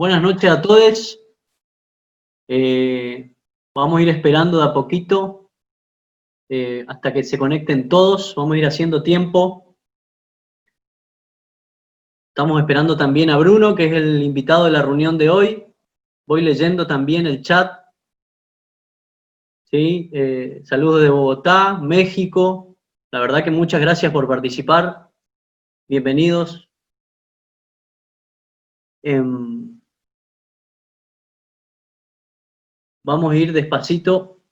Buenas noches a todos. Vamos a ir esperando de a poquito hasta que se conecten todos. Vamos a ir haciendo tiempo. Estamos esperando también a Bruno, que es el invitado de la reunión de hoy. Voy leyendo también el chat. ¿Sí? Saludos de Bogotá, México. La verdad que muchas gracias por participar. Bienvenidos. Vamos a ir despacito.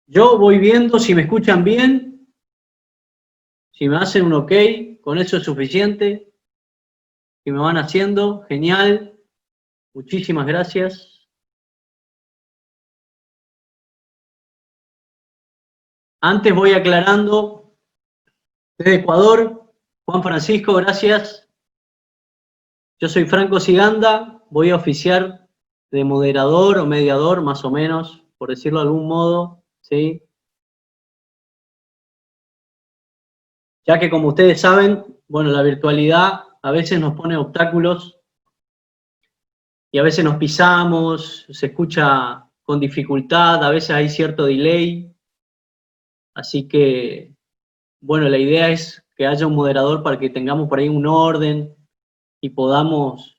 Yo voy viendo si me escuchan bien, si me hacen un ok, con eso es suficiente. Si me van haciendo, genial. Muchísimas gracias. Antes voy aclarando, desde Ecuador, Juan Francisco, gracias. Yo soy Franco Ciganda, voy a oficiar de moderador o mediador, más o menos, por decirlo de algún modo, ¿sí? Ya que como ustedes saben, bueno, la virtualidad a veces nos pone obstáculos y a veces nos pisamos, se escucha con dificultad, a veces hay cierto delay, así que, bueno, la idea es que haya un moderador para que tengamos por ahí un orden y podamos,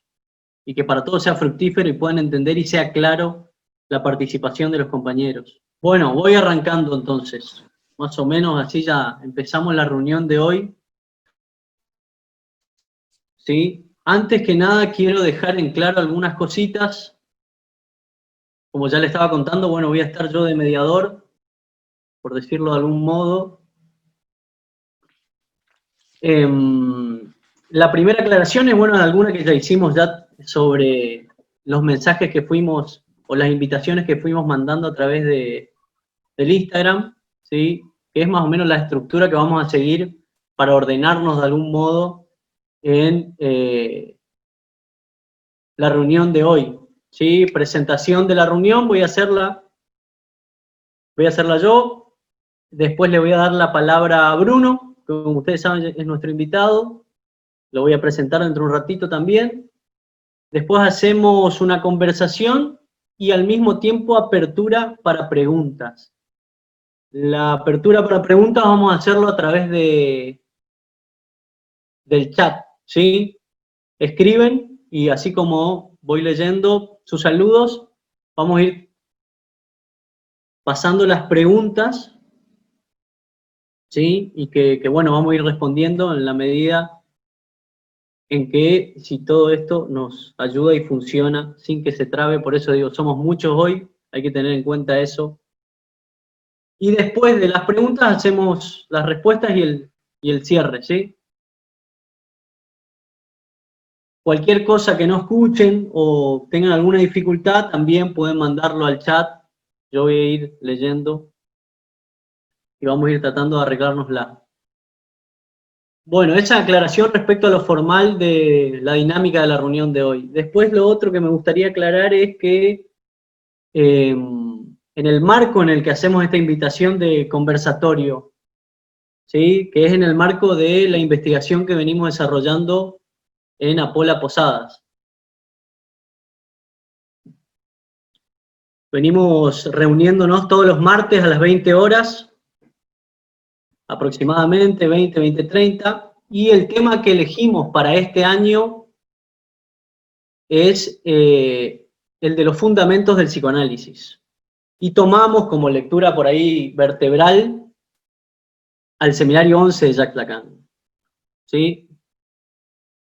y que para todos sea fructífero y puedan entender y sea claro la participación de los compañeros. Bueno, voy arrancando entonces, más o menos así ya empezamos la reunión de hoy. ¿Sí? Antes que nada quiero dejar en claro algunas cositas. Como ya les estaba contando, bueno, voy a estar yo de mediador, por decirlo de algún modo. La primera aclaración es, bueno, alguna que ya hicimos ya sobre los mensajes que fuimos, o las invitaciones que fuimos mandando a través del Instagram, ¿sí? Que es más o menos la estructura que vamos a seguir para ordenarnos de algún modo en la reunión de hoy, ¿sí? Presentación de la reunión, voy a hacerla yo, después le voy a dar la palabra a Bruno, que como ustedes saben es nuestro invitado, lo voy a presentar dentro de un ratito también. Después hacemos una conversación y al mismo tiempo apertura para preguntas. La apertura para preguntas vamos a hacerlo a través del chat, ¿sí? Escriben y así como voy leyendo sus saludos, vamos a ir pasando las preguntas, ¿sí? Y que bueno, vamos a ir respondiendo en la medida en que si todo esto nos ayuda y funciona sin que se trabe, por eso digo, somos muchos hoy, hay que tener en cuenta eso. Y después de las preguntas hacemos las respuestas y el cierre, ¿sí? Cualquier cosa que no escuchen o tengan alguna dificultad, también pueden mandarlo al chat, yo voy a ir leyendo y vamos a ir tratando de arreglárnosla. Bueno, esa aclaración respecto a lo formal de la dinámica de la reunión de hoy. Después lo otro que me gustaría aclarar es que en el marco en el que hacemos esta invitación de conversatorio, ¿sí? Que es en el marco de la investigación que venimos desarrollando en Apola Posadas. Venimos reuniéndonos todos los martes a las 20 horas, aproximadamente 20:30, y el tema que elegimos para este año es el de los fundamentos del psicoanálisis. Y tomamos como lectura por ahí vertebral al seminario 11 de Jacques Lacan, ¿sí?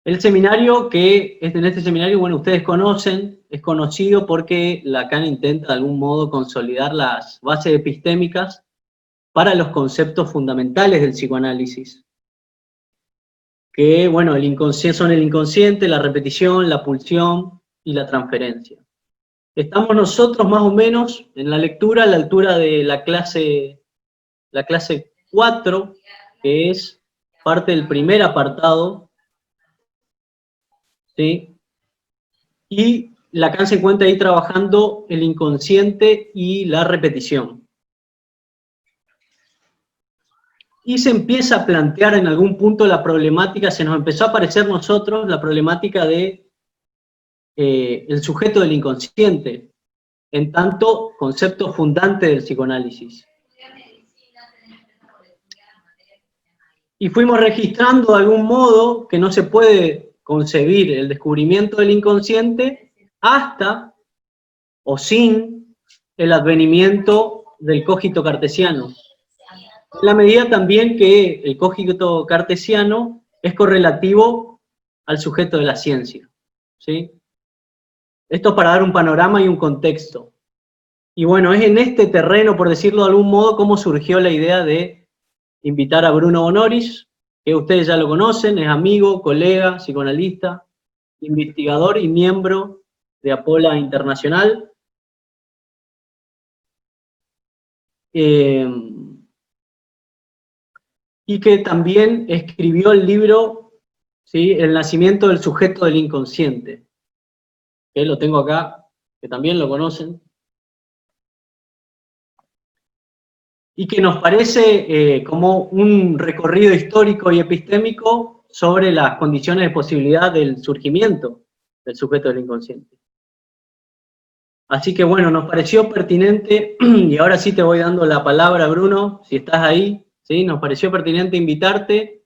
El seminario que, en este seminario, bueno, ustedes conocen, es conocido porque Lacan intenta de algún modo consolidar las bases epistémicas para los conceptos fundamentales del psicoanálisis, que, bueno, son el inconsciente, la repetición, la pulsión y la transferencia. Estamos nosotros más o menos en la lectura a la altura de la clase 4, que es parte del primer apartado, ¿sí? Y Lacan se encuentra ahí trabajando el inconsciente y la repetición. Y se empieza a plantear en algún punto la problemática, se nos empezó a aparecer nosotros la problemática de el sujeto del inconsciente, en tanto concepto fundante del psicoanálisis. Y fuimos registrando de algún modo que no se puede concebir el descubrimiento del inconsciente hasta o sin el advenimiento del cogito cartesiano. En la medida también que el cogito cartesiano es correlativo al sujeto de la ciencia, ¿sí? Esto para dar un panorama y un contexto. Y bueno, es en este terreno, por decirlo de algún modo, cómo surgió la idea de invitar a Bruno Bonoris, que ustedes ya lo conocen, es amigo, colega, psicoanalista, investigador y miembro de Apola Internacional. Y que también escribió el libro, ¿sí?, El nacimiento del sujeto del inconsciente, que lo tengo acá, que también lo conocen, y que nos parece como un recorrido histórico y epistémico sobre las condiciones de posibilidad del surgimiento del sujeto del inconsciente. Así que bueno, nos pareció pertinente, y ahora sí te voy dando la palabra, Bruno, si estás ahí, ¿sí? Nos pareció pertinente invitarte.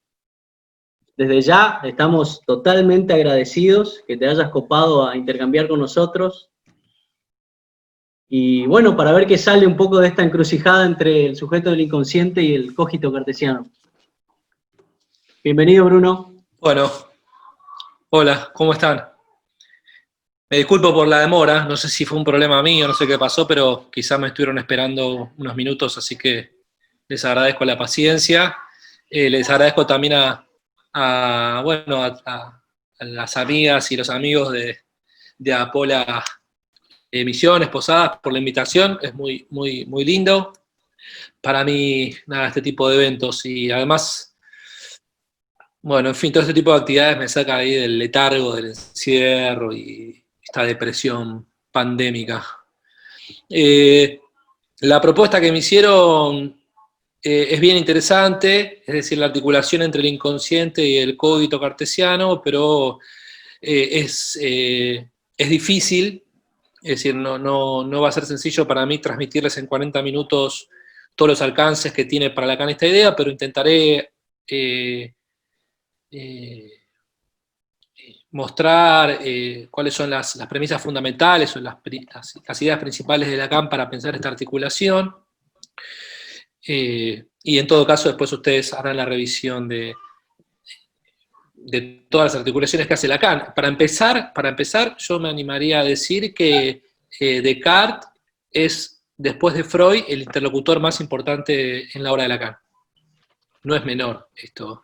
Desde ya estamos totalmente agradecidos que te hayas copado a intercambiar con nosotros. Y bueno, para ver qué sale un poco de esta encrucijada entre el sujeto del inconsciente y el cogito cartesiano. Bienvenido, Bruno. Bueno, hola, ¿cómo están? Me disculpo por la demora, no sé si fue un problema mío, no sé qué pasó, pero quizás me estuvieron esperando unos minutos, así que les agradezco la paciencia. Les agradezco también a las amigas y los amigos de Apola Misiones, Posadas, por la invitación, es muy, muy, muy lindo. Para mí, nada, este tipo de eventos, y además, bueno, en fin, todo este tipo de actividades me saca ahí del letargo, del encierro y esta depresión pandémica. La propuesta que me hicieron es bien interesante, es decir, la articulación entre el inconsciente y el cogito cartesiano, pero es difícil, es decir, no va a ser sencillo para mí transmitirles en 40 minutos todos los alcances que tiene para Lacan esta idea, pero intentaré mostrar cuáles son las premisas fundamentales o las ideas principales de Lacan para pensar esta articulación. Y en todo caso después ustedes harán la revisión de todas las articulaciones que hace Lacan. Para empezar, yo me animaría a decir que Descartes es, después de Freud, el interlocutor más importante en la obra de Lacan. No es menor esto.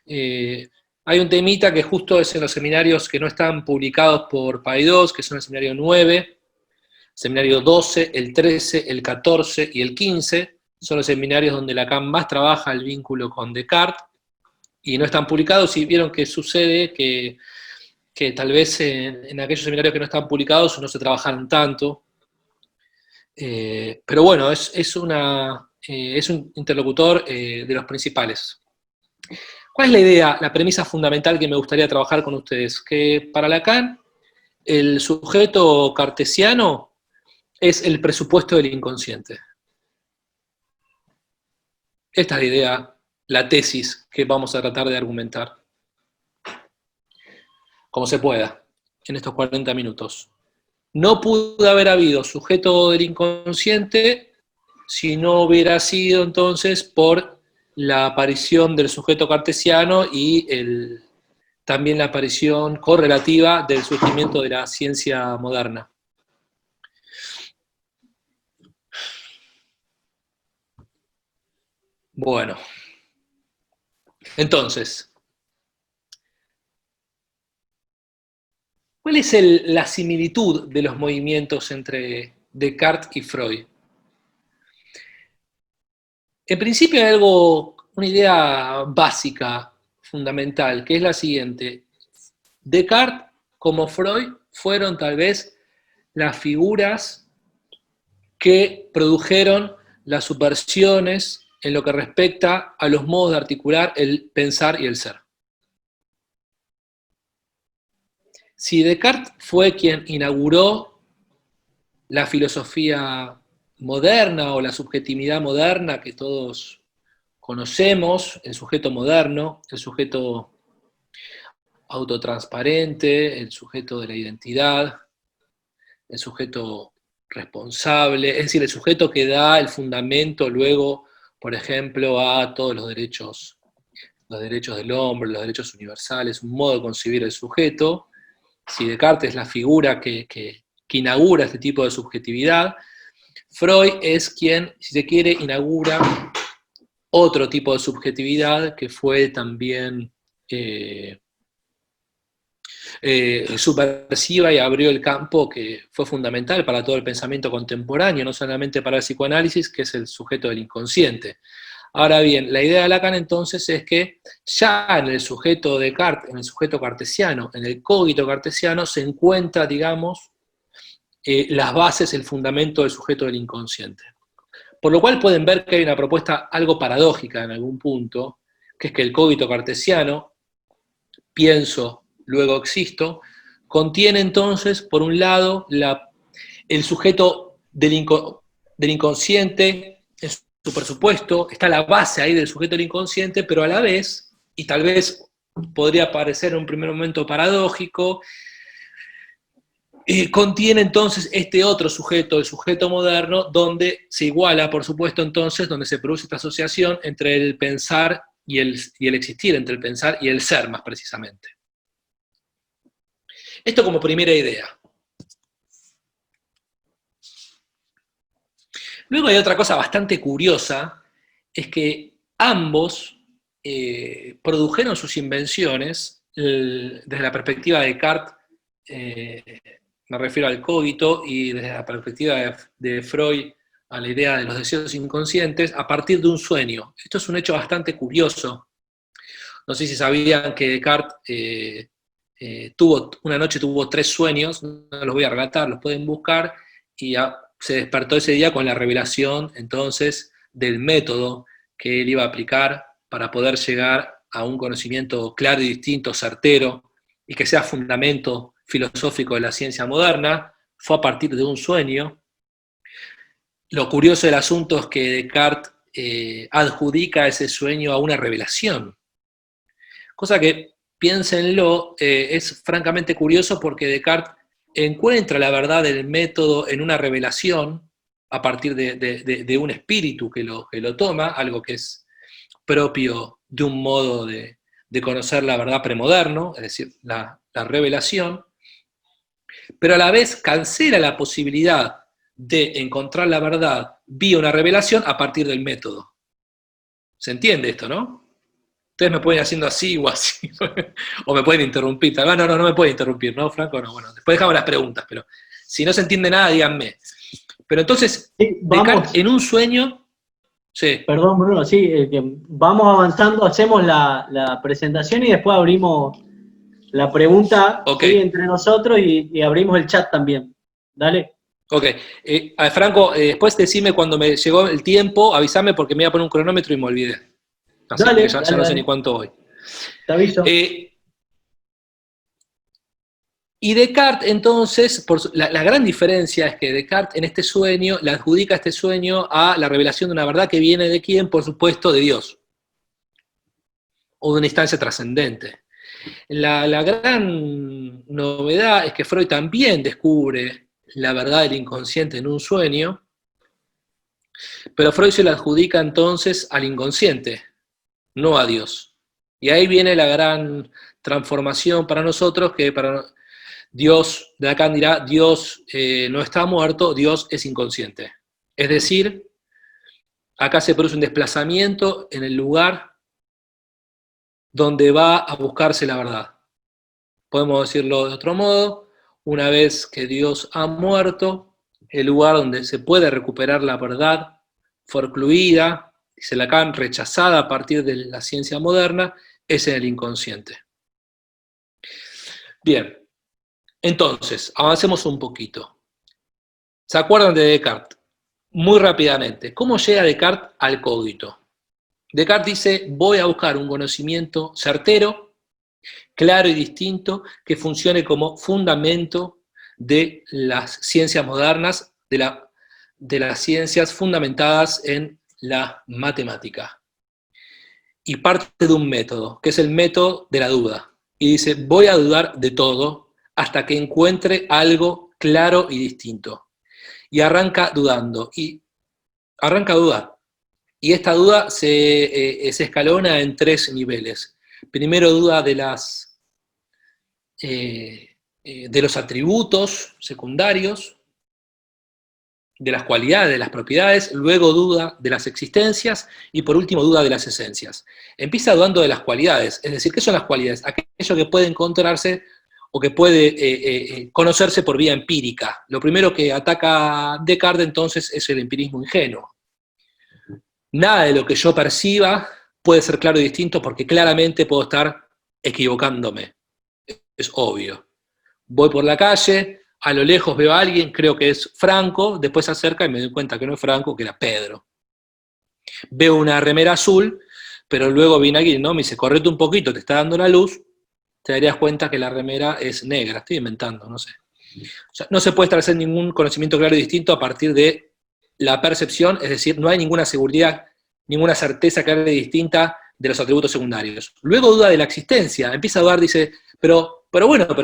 Hay un temita que justo es en los seminarios que no están publicados por Paidós, que son el seminario 9, seminario 12, el 13, el 14 y el 15, son los seminarios donde Lacan más trabaja el vínculo con Descartes, y no están publicados, y vieron que sucede que tal vez en aquellos seminarios que no están publicados no se trabajaron tanto, pero bueno, es un interlocutor de los principales. ¿Cuál es la idea, la premisa fundamental que me gustaría trabajar con ustedes? Que para Lacan, el sujeto cartesiano es el presupuesto del inconsciente. Esta es la idea, la tesis que vamos a tratar de argumentar, como se pueda, en estos 40 minutos. No pudo haber habido sujeto del inconsciente si no hubiera sido entonces por la aparición del sujeto cartesiano y también la aparición correlativa del surgimiento de la ciencia moderna. Bueno, entonces, ¿cuál es la similitud de los movimientos entre Descartes y Freud? En principio hay una idea básica, fundamental, que es la siguiente. Descartes, como Freud, fueron tal vez las figuras que produjeron las subversiones en lo que respecta a los modos de articular el pensar y el ser. Si Descartes fue quien inauguró la filosofía moderna o la subjetividad moderna que todos conocemos, el sujeto moderno, el sujeto autotransparente, el sujeto de la identidad, el sujeto responsable, es decir, el sujeto que da el fundamento luego, por ejemplo, a todos los derechos del hombre, los derechos universales, un modo de concebir el sujeto. Si Descartes es la figura que inaugura este tipo de subjetividad, Freud es quien, si se quiere, inaugura otro tipo de subjetividad que fue también subversiva y abrió el campo que fue fundamental para todo el pensamiento contemporáneo, no solamente para el psicoanálisis, que es el sujeto del inconsciente. Ahora bien, la idea de Lacan entonces es que ya en el sujeto de Descartes, en el sujeto cartesiano, en el cogito cartesiano, se encuentra, digamos, las bases, el fundamento del sujeto del inconsciente. Por lo cual pueden ver que hay una propuesta algo paradójica en algún punto, que es que el cogito cartesiano, pienso, luego existo, contiene entonces, por un lado, el sujeto del inconsciente, en su presupuesto, está la base ahí del sujeto del inconsciente, pero a la vez, y tal vez podría parecer en un primer momento paradójico, contiene entonces este otro sujeto, el sujeto moderno, donde se iguala, por supuesto, entonces, donde se produce esta asociación entre el pensar y el existir, entre el pensar y el ser, más precisamente. Esto como primera idea. Luego hay otra cosa bastante curiosa, es que ambos produjeron sus invenciones desde la perspectiva de Descartes, me refiero al cogito, y desde la perspectiva de Freud a la idea de los deseos inconscientes, a partir de un sueño. Esto es un hecho bastante curioso. No sé si sabían que Descartes una noche tuvo 3 sueños, no los voy a relatar, los pueden buscar, y se despertó ese día con la revelación, entonces, del método que él iba a aplicar para poder llegar a un conocimiento claro y distinto, certero, y que sea fundamento filosófico de la ciencia moderna. Fue a partir de un sueño. Lo curioso del asunto es que Descartes adjudica ese sueño a una revelación, cosa que, piénsenlo, es francamente curioso porque Descartes encuentra la verdad del método en una revelación a partir de un espíritu que lo toma, algo que es propio de un modo de conocer la verdad premoderno, es decir, la revelación, pero a la vez cancela la posibilidad de encontrar la verdad vía una revelación a partir del método. ¿Se entiende esto, no? Ustedes me pueden ir haciendo así o así, o me pueden interrumpir. No me pueden interrumpir, ¿no, Franco? No, bueno, después dejamos las preguntas, pero si no se entiende nada, díganme. Pero entonces, sí, Descartes, en un sueño... Sí. Perdón, Bruno, sí, vamos avanzando, hacemos la presentación y después abrimos la pregunta, okay, ¿sí?, entre nosotros y abrimos el chat también. Dale. Ok. Franco, después decime cuando me llegó el tiempo, avísame porque me iba a poner un cronómetro y me olvidé. Así dale, que ya no sé ni cuánto voy. Te aviso. Y Descartes, entonces, la gran diferencia es que Descartes en este sueño le adjudica este sueño a la revelación de una verdad que viene de quién, por supuesto, de Dios. O de una instancia trascendente. La gran novedad es que Freud también descubre la verdad del inconsciente en un sueño, pero Freud se la adjudica entonces al inconsciente, no a Dios. Y ahí viene la gran transformación para nosotros, que para Dios, de acá dirá, Dios no está muerto, Dios es inconsciente. Es decir, acá se produce un desplazamiento en el lugar donde va a buscarse la verdad. Podemos decirlo de otro modo, una vez que Dios ha muerto, el lugar donde se puede recuperar la verdad forcluida, dice Lacan, rechazada a partir de la ciencia moderna, es en el inconsciente. Bien, entonces, avancemos un poquito. ¿Se acuerdan de Descartes? Muy rápidamente, ¿cómo llega Descartes al cogito? Descartes dice, voy a buscar un conocimiento certero claro y distinto, que funcione como fundamento de las ciencias modernas, de las ciencias fundamentadas en la matemática. Y parte de un método, que es el método de la duda. Y dice, voy a dudar de todo hasta que encuentre algo claro y distinto. Y arranca dudando, y arranca a dudar. Y esta duda se escalona en 3 niveles. Primero duda de los atributos secundarios, de las cualidades, de las propiedades, luego duda de las existencias y por último duda de las esencias. Empieza dudando de las cualidades, es decir, ¿qué son las cualidades? Aquello que puede encontrarse o que puede conocerse por vía empírica. Lo primero que ataca Descartes entonces es el empirismo ingenuo. Nada de lo que yo perciba puede ser claro y distinto porque claramente puedo estar equivocándome. Es obvio. Voy por la calle, a lo lejos veo a alguien, creo que es Franco, después se acerca y me doy cuenta que no es Franco, que era Pedro. Veo una remera azul, pero luego viene alguien, ¿no? Me dice, correte un poquito, te está dando la luz, te darías cuenta que la remera es negra. Estoy inventando, no sé. O sea, no se puede establecer ningún conocimiento claro y distinto a partir de la percepción, es decir, no hay ninguna seguridad, ninguna certeza clara y distinta de los atributos secundarios. Luego duda de la existencia, empieza a dudar, dice, pero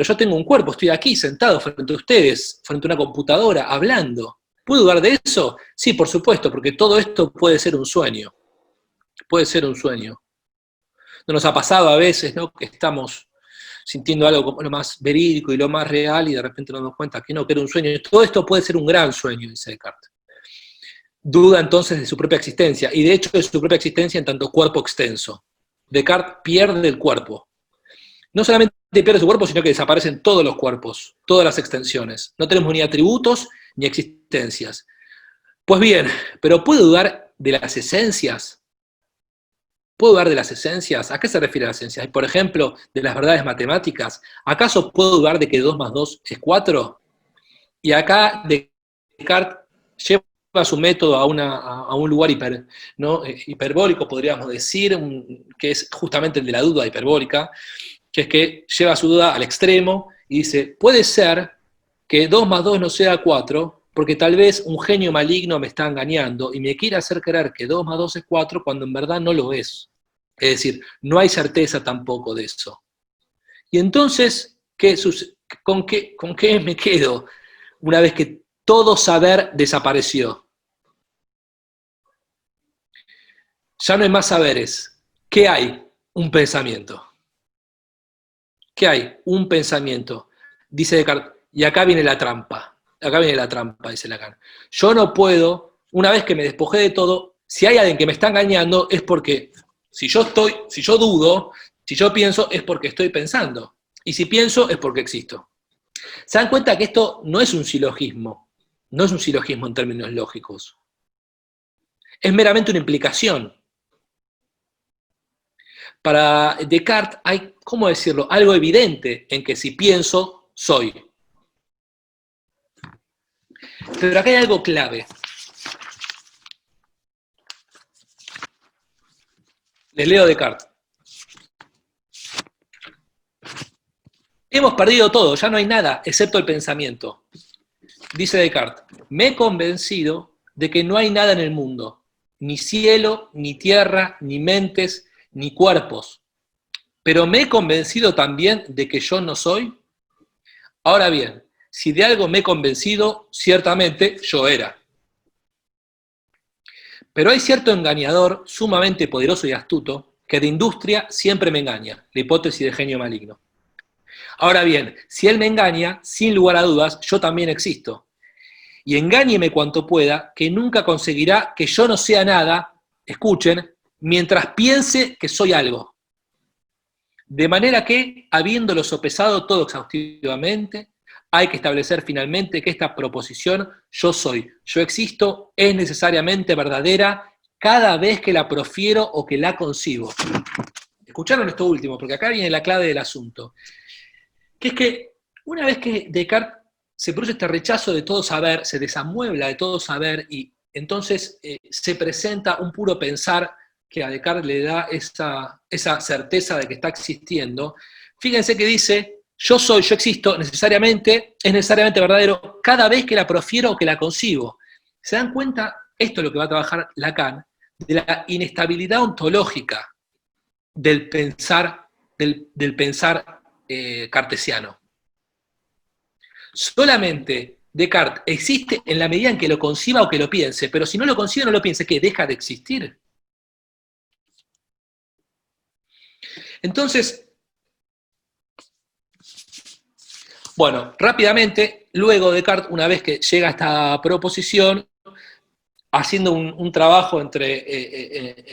yo tengo un cuerpo, estoy aquí sentado frente a ustedes, frente a una computadora, hablando. ¿Puedo dudar de eso? Sí, por supuesto, porque todo esto puede ser un sueño. Puede ser un sueño. ¿No nos ha pasado a veces, ¿no?, que estamos sintiendo algo como lo más verídico y lo más real y de repente nos damos cuenta que no, que era un sueño? Todo esto puede ser un gran sueño, dice Descartes. Duda entonces de su propia existencia, y de hecho de su propia existencia en tanto cuerpo extenso. Descartes pierde el cuerpo. No solamente pierde su cuerpo, sino que desaparecen todos los cuerpos, todas las extensiones. No tenemos ni atributos ni existencias. Pues bien, pero ¿puedo dudar de las esencias? ¿Puedo dudar de las esencias? ¿A qué se refiere las esencias? Por ejemplo, de las verdades matemáticas. ¿Acaso puedo dudar de que 2 más 2 es 4? Y acá Descartes lleva su método a un lugar hiperbólico, podríamos decir, que es justamente el de la duda hiperbólica, que es que lleva su duda al extremo y dice, puede ser que 2 más 2 no sea 4, porque tal vez un genio maligno me está engañando y me quiere hacer creer que 2 más 2 es 4 cuando en verdad no lo es. Es decir, no hay certeza tampoco de eso. Y entonces, ¿con qué me quedo una vez que todo saber desapareció? Ya no hay más saberes. ¿Qué hay? Un pensamiento. ¿Qué hay? Un pensamiento. Dice Descartes, y acá viene la trampa. Acá viene la trampa, dice Lacan. Yo no puedo, una vez que me despojé de todo, si hay alguien que me está engañando, es porque si yo dudo, si yo pienso, es porque estoy pensando. Y si pienso, es porque existo. ¿Se dan cuenta que esto no es un silogismo? No es un silogismo en términos lógicos. Es meramente una implicación. Para Descartes hay, ¿cómo decirlo?, algo evidente en que si pienso, soy. Pero acá hay algo clave. Les leo Descartes. Hemos perdido todo, ya no hay nada, excepto el pensamiento. Dice Descartes, me he convencido de que no hay nada en el mundo, ni cielo, ni tierra, ni mentes, ni cuerpos. Pero me he convencido también de que yo no soy. Ahora bien, si de algo me he convencido, ciertamente yo era. Pero hay cierto engañador sumamente poderoso y astuto que de industria siempre me engaña, la hipótesis de genio maligno. Ahora bien, si él me engaña, sin lugar a dudas, yo también existo. Y engáñeme cuanto pueda, que nunca conseguirá que yo no sea nada, escuchen, mientras piense que soy algo. De manera que, habiéndolo sopesado todo exhaustivamente, hay que establecer finalmente que esta proposición, yo soy, yo existo, es necesariamente verdadera cada vez que la profiero o que la concibo. Escucharon esto último, porque acá viene la clave del asunto. Que es que una vez que Descartes se produce este rechazo de todo saber, se desamuebla de todo saber y entonces se presenta un puro pensar que a Descartes le da esa certeza de que está existiendo, fíjense que dice, yo soy, yo existo, necesariamente, es necesariamente verdadero cada vez que la profiero o que la concibo. ¿Se dan cuenta? Esto es lo que va a trabajar Lacan, de la inestabilidad ontológica del pensar, del pensar cartesiano. Solamente Descartes existe en la medida en que lo conciba o que lo piense, pero si no lo concibe o no lo piense, ¿qué? ¿Deja de existir? Entonces, bueno, rápidamente, luego Descartes, una vez que llega a esta proposición, haciendo un trabajo entre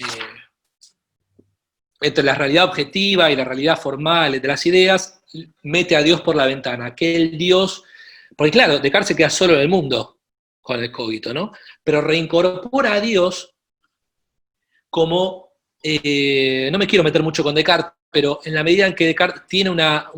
la realidad objetiva y la realidad formal de las ideas, mete a Dios por la ventana, aquel Dios, porque claro, Descartes se queda solo en el mundo con el cogito, ¿no? Pero reincorpora a Dios como, no me quiero meter mucho con Descartes, pero en la medida en que Descartes tiene una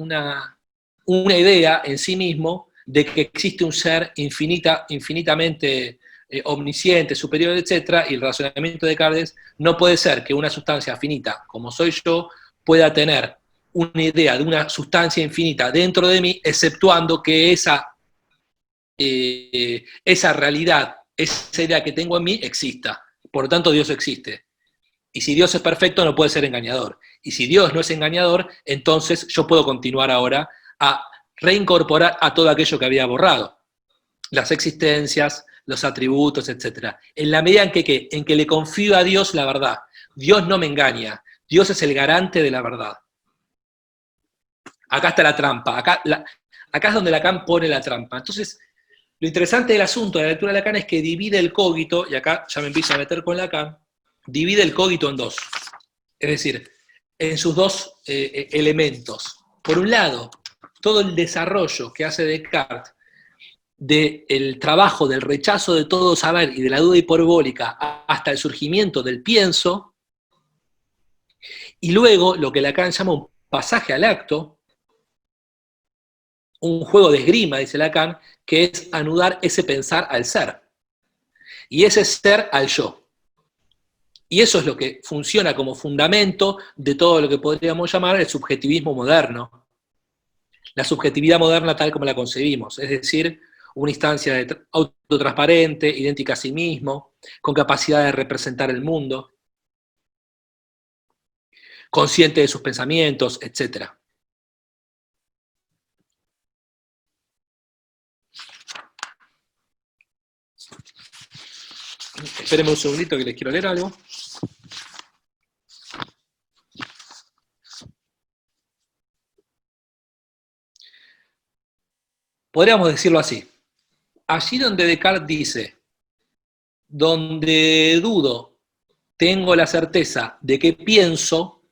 idea en sí mismo de que existe un ser infinitamente omnisciente, superior, etc., y el razonamiento de Descartes no puede ser que una sustancia finita, como soy yo, pueda tener una idea de una sustancia infinita dentro de mí, exceptuando que esa realidad, esa idea que tengo en mí, exista. Por lo tanto, Dios existe. Y si Dios es perfecto, no puede ser engañador. Y si Dios no es engañador, entonces yo puedo continuar ahora a reincorporar a todo aquello que había borrado. Las existencias, los atributos, etc. En la medida en que le confío a Dios la verdad. Dios no me engaña. Dios es el garante de la verdad. Acá está la trampa. Acá es donde Lacan pone la trampa. Entonces, lo interesante del asunto de la lectura de Lacan es que divide el cogito, y acá ya me empiezo a meter con Lacan, divide el cogito en dos. Es decir, en sus dos elementos. Por un lado, todo el desarrollo que hace Descartes del trabajo del rechazo de todo saber y de la duda hiperbólica hasta el surgimiento del pienso, y luego lo que Lacan llama un pasaje al acto, un juego de esgrima, dice Lacan, que es anudar ese pensar al ser, y ese ser al yo. Y eso es lo que funciona como fundamento de todo lo que podríamos llamar el subjetivismo moderno. La subjetividad moderna tal como la concebimos, es decir, una instancia autotransparente, idéntica a sí mismo, con capacidad de representar el mundo, consciente de sus pensamientos, etc. Espérenme un segundito que les quiero leer algo. Podríamos decirlo así. Allí donde Descartes dice, donde dudo, tengo la certeza de que pienso,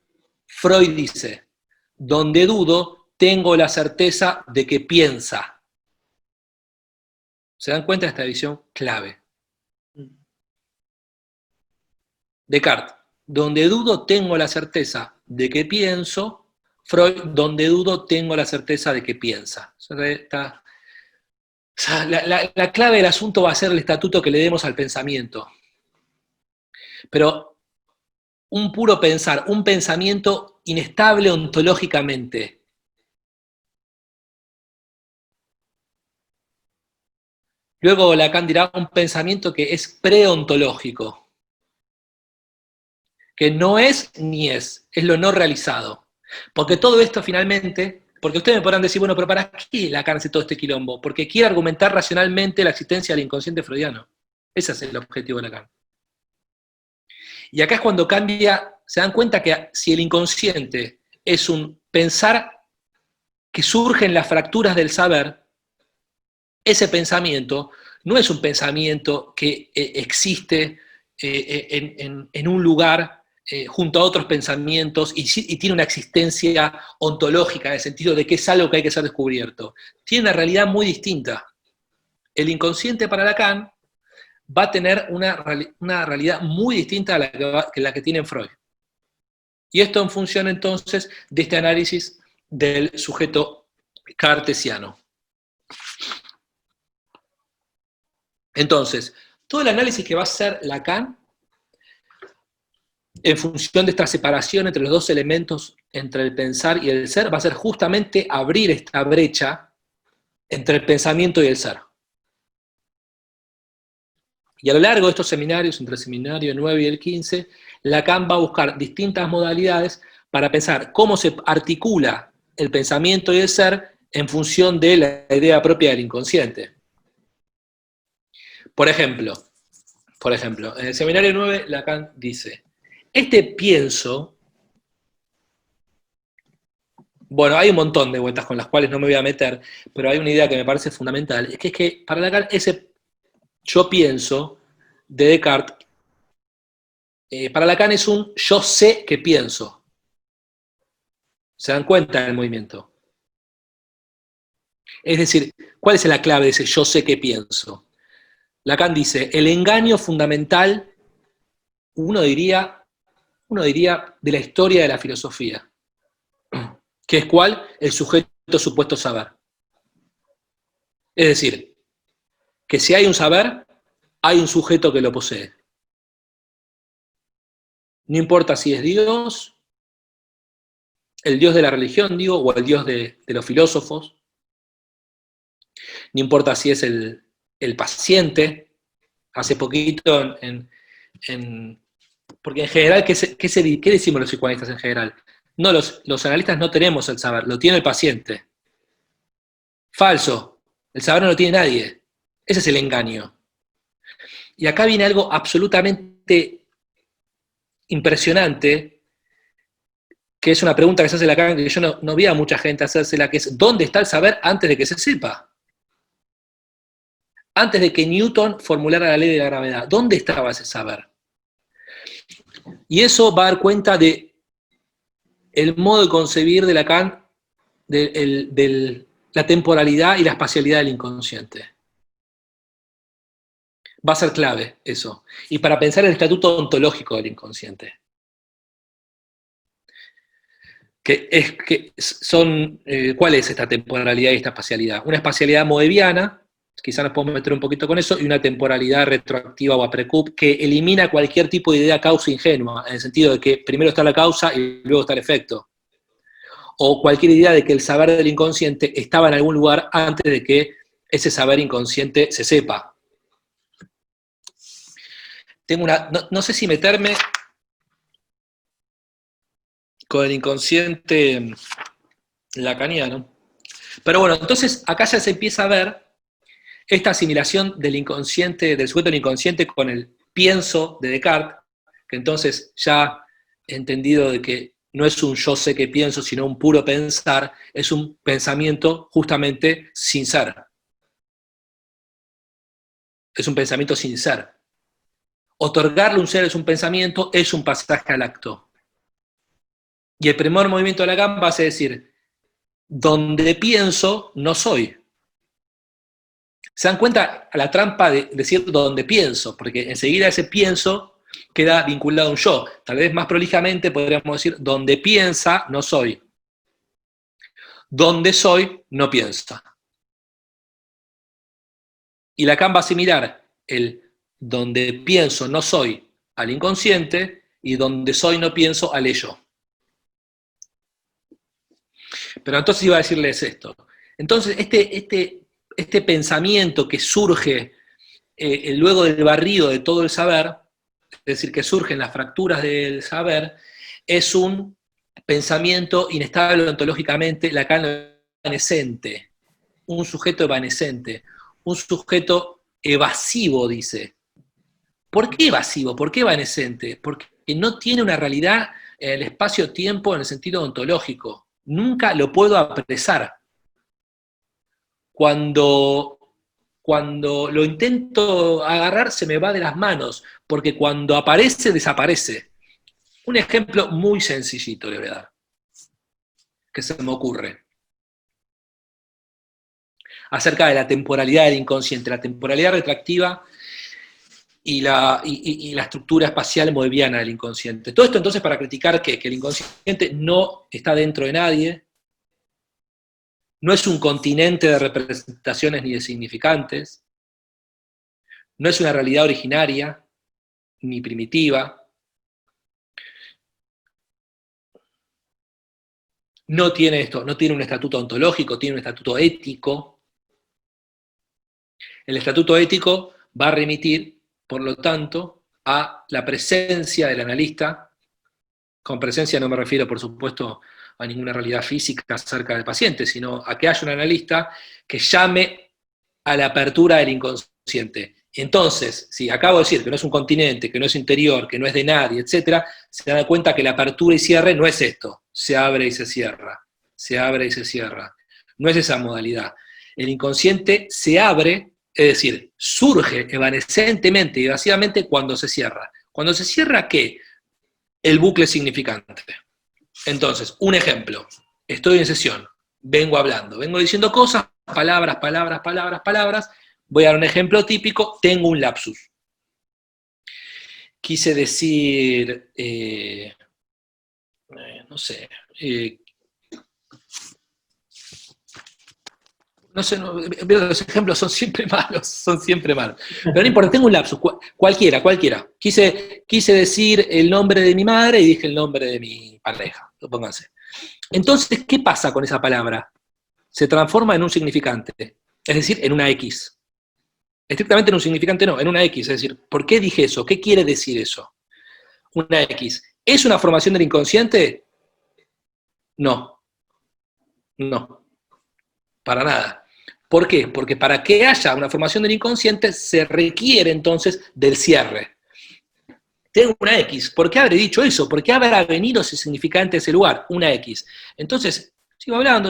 Freud dice, donde dudo, tengo la certeza de que piensa. ¿Se dan cuenta de esta visión clave? Descartes, donde dudo, tengo la certeza de que pienso, Freud, donde dudo, tengo la certeza de que piensa. La clave del asunto va a ser el estatuto que le demos al pensamiento. Pero un puro pensar, un pensamiento inestable ontológicamente. Luego Lacan dirá un pensamiento que es preontológico, que no es ni es lo no realizado. Porque todo esto finalmente, porque ustedes me podrán decir, bueno, pero ¿para qué Lacan hace todo este quilombo? Porque quiere argumentar racionalmente la existencia del inconsciente freudiano. Ese es el objetivo de Lacan. Y acá es cuando cambia, se dan cuenta que si el inconsciente es un pensar que surge en las fracturas del saber, ese pensamiento no es un pensamiento que existe en un lugar junto a otros pensamientos y tiene una existencia ontológica en el sentido de que es algo que hay que ser descubierto. Tiene una realidad muy distinta. El inconsciente para Lacan va a tener una realidad muy distinta a la que tiene Freud. Y esto en función entonces de este análisis del sujeto cartesiano. Entonces, todo el análisis que va a hacer Lacan, en función de esta separación entre los dos elementos entre el pensar y el ser va a ser justamente abrir esta brecha entre el pensamiento y el ser. Y a lo largo de estos seminarios, entre el seminario 9 y el 15, Lacan va a buscar distintas modalidades para pensar cómo se articula el pensamiento y el ser en función de la idea propia del inconsciente. Por ejemplo, en el seminario 9, Lacan dice, este pienso, bueno, hay un montón de vueltas con las cuales no me voy a meter, pero hay una idea que me parece fundamental, es que para Lacan ese yo pienso de Descartes, para Lacan es un yo sé que pienso. ¿Se dan cuenta del movimiento? Es decir, ¿cuál es la clave de ese yo sé que pienso? Lacan dice, el engaño fundamental, uno diría, de la historia de la filosofía. ¿Que es cuál? El sujeto supuesto saber. Es decir, que si hay un saber, hay un sujeto que lo posee. No importa si es Dios, el Dios de la religión, digo, o el Dios de los filósofos. No importa si es el paciente. Hace poquito, porque en general, ¿qué decimos los psicoanalistas en general? No, los analistas no tenemos el saber, lo tiene el paciente. Falso, el saber no lo tiene nadie. Ese es el engaño. Y acá viene algo absolutamente impresionante, que es una pregunta que se hace Lacan, que yo no vi a mucha gente hacérsela, que es ¿dónde está el saber antes de que se sepa? Antes de que Newton formulara la ley de la gravedad, ¿dónde estaba ese saber? Y eso va a dar cuenta de el modo de concebir de Lacan de la temporalidad y la espacialidad del inconsciente. Va a ser clave eso. Y para pensar el estatuto ontológico del inconsciente. ¿Cuál es esta temporalidad y esta espacialidad? Una espacialidad moebiana, quizá nos podemos meter un poquito con eso, y una temporalidad retroactiva o aprecup que elimina cualquier tipo de idea causa ingenua, en el sentido de que primero está la causa y luego está el efecto. O cualquier idea de que el saber del inconsciente estaba en algún lugar antes de que ese saber inconsciente se sepa. No sé si meterme con el inconsciente lacaniano, pero bueno, entonces acá ya se empieza a ver esta asimilación del inconsciente, del sujeto del inconsciente con el pienso de Descartes, que entonces ya he entendido de que no es un yo sé que pienso, sino un puro pensar, es un pensamiento justamente sin ser. Es un pensamiento sin ser. Otorgarle un ser es un pensamiento, es un pasaje al acto. Y el primer movimiento de Lacan va a decir, donde pienso, no soy. ¿Se dan cuenta a la trampa de decir donde pienso? Porque enseguida ese pienso queda vinculado a un yo. Tal vez más prolijamente podríamos decir, donde piensa, no soy. Donde soy, no piensa. Y Lacan va a asimilar el donde pienso, no soy al inconsciente y donde soy, no pienso al ello. Pero entonces iba a decirles esto. Entonces, este pensamiento que surge luego del barrido de todo el saber, es decir, que surgen las fracturas del saber, es un pensamiento inestable ontológicamente, Lacan evanescente, un sujeto evanescente, un sujeto evasivo, dice. ¿Por qué evasivo? ¿Por qué evanescente? Porque no tiene una realidad en el espacio-tiempo en el sentido ontológico. Nunca lo puedo apresar. Cuando lo intento agarrar se me va de las manos, porque cuando aparece, desaparece. Un ejemplo muy sencillito le voy a dar, que se me ocurre, acerca de la temporalidad del inconsciente, la temporalidad retractiva y la estructura espacial moebiana del inconsciente. Todo esto entonces para criticar que el inconsciente no está dentro de nadie, no es un continente de representaciones ni de significantes, no es una realidad originaria ni primitiva, no tiene esto, no tiene un estatuto ontológico, tiene un estatuto ético. El estatuto ético va a remitir, por lo tanto, a la presencia del analista. Con presencia no me refiero, por supuesto, a ninguna realidad física cerca del paciente, sino a que haya un analista que llame a la apertura del inconsciente. Entonces, si acabo de decir que no es un continente, que no es interior, que no es de nadie, etc., se dan cuenta que la apertura y cierre no es esto, se abre y se cierra, se abre y se cierra. No es esa modalidad. El inconsciente se abre, es decir, surge evanescentemente y evasivamente cuando se cierra. Cuando se cierra, ¿qué? El bucle significante. Entonces, un ejemplo, estoy en sesión, vengo hablando, vengo diciendo cosas, palabras, palabras, palabras, palabras, voy a dar un ejemplo típico, tengo un lapsus. Quise decir, no sé, los ejemplos son siempre malos, Pero no importa, tengo un lapsus, cualquiera. Quise decir el nombre de mi madre y dije el nombre de mi pareja, pónganse. Entonces, ¿qué pasa con esa palabra? Se transforma en un significante, es decir, en una X. Estrictamente en un significante no, en una X, es decir, ¿por qué dije eso? ¿Qué quiere decir eso? Una X. ¿Es una formación del inconsciente? No, para nada. ¿Por qué? Porque para que haya una formación del inconsciente se requiere entonces del cierre. Tengo una X. ¿Por qué habré dicho eso? ¿Por qué habrá venido ese significante a ese lugar? Una X. Entonces, sigo hablando,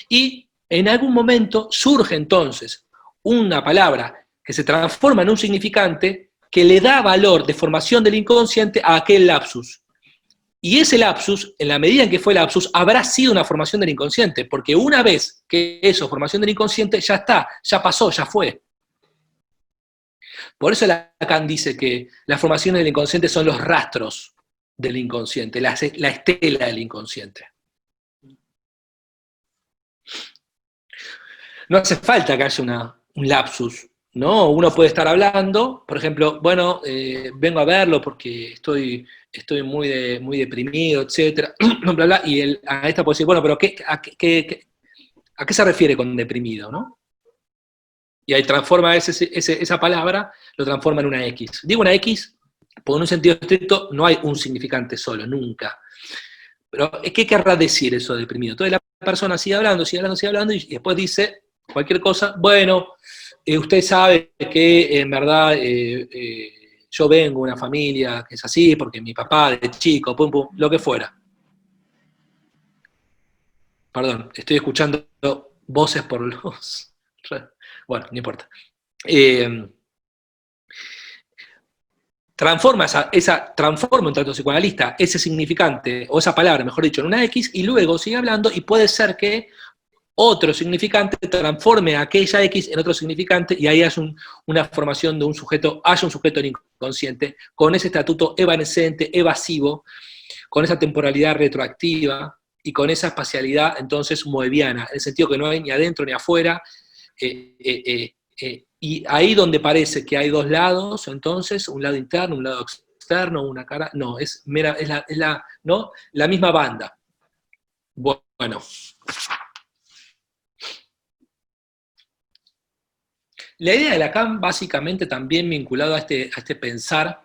y en algún momento surge entonces una palabra que se transforma en un significante que le da valor de formación del inconsciente a aquel lapsus. Y ese lapsus, en la medida en que fue lapsus, habrá sido una formación del inconsciente, porque una vez que eso, formación del inconsciente, ya está, ya pasó, ya fue. Por eso Lacan dice que las formaciones del inconsciente son los rastros del inconsciente, la estela del inconsciente. No hace falta que haya un lapsus, ¿no? Uno puede estar hablando, por ejemplo, bueno, vengo a verlo porque estoy muy deprimido, etc. Bla, bla, y a esta puede decir, bueno, pero ¿a qué se refiere con deprimido, no? Y ahí transforma esa palabra, lo transforma en una X. Digo una X, porque en un sentido estricto no hay un significante solo, nunca. Pero ¿qué querrá decir eso de deprimido? Entonces la persona sigue hablando, y después dice cualquier cosa, bueno, usted sabe que en verdad yo vengo de una familia que es así, porque mi papá de chico, pum, pum, lo que fuera. Perdón, estoy escuchando voces por los... Bueno, no importa. Transforma un trato psicoanalista ese significante, o esa palabra, mejor dicho, en una X, y luego sigue hablando, y puede ser que otro significante transforme aquella X en otro significante, y ahí hay una formación de un sujeto, haya un sujeto en inconsciente, con ese estatuto evanescente, evasivo, con esa temporalidad retroactiva, y con esa espacialidad, entonces, moebiana, en el sentido que no hay ni adentro ni afuera, y ahí donde parece que hay dos lados, entonces, un lado interno, un lado externo, una cara, no, es la misma banda. Bueno. La idea de Lacan, básicamente también vinculado a este pensar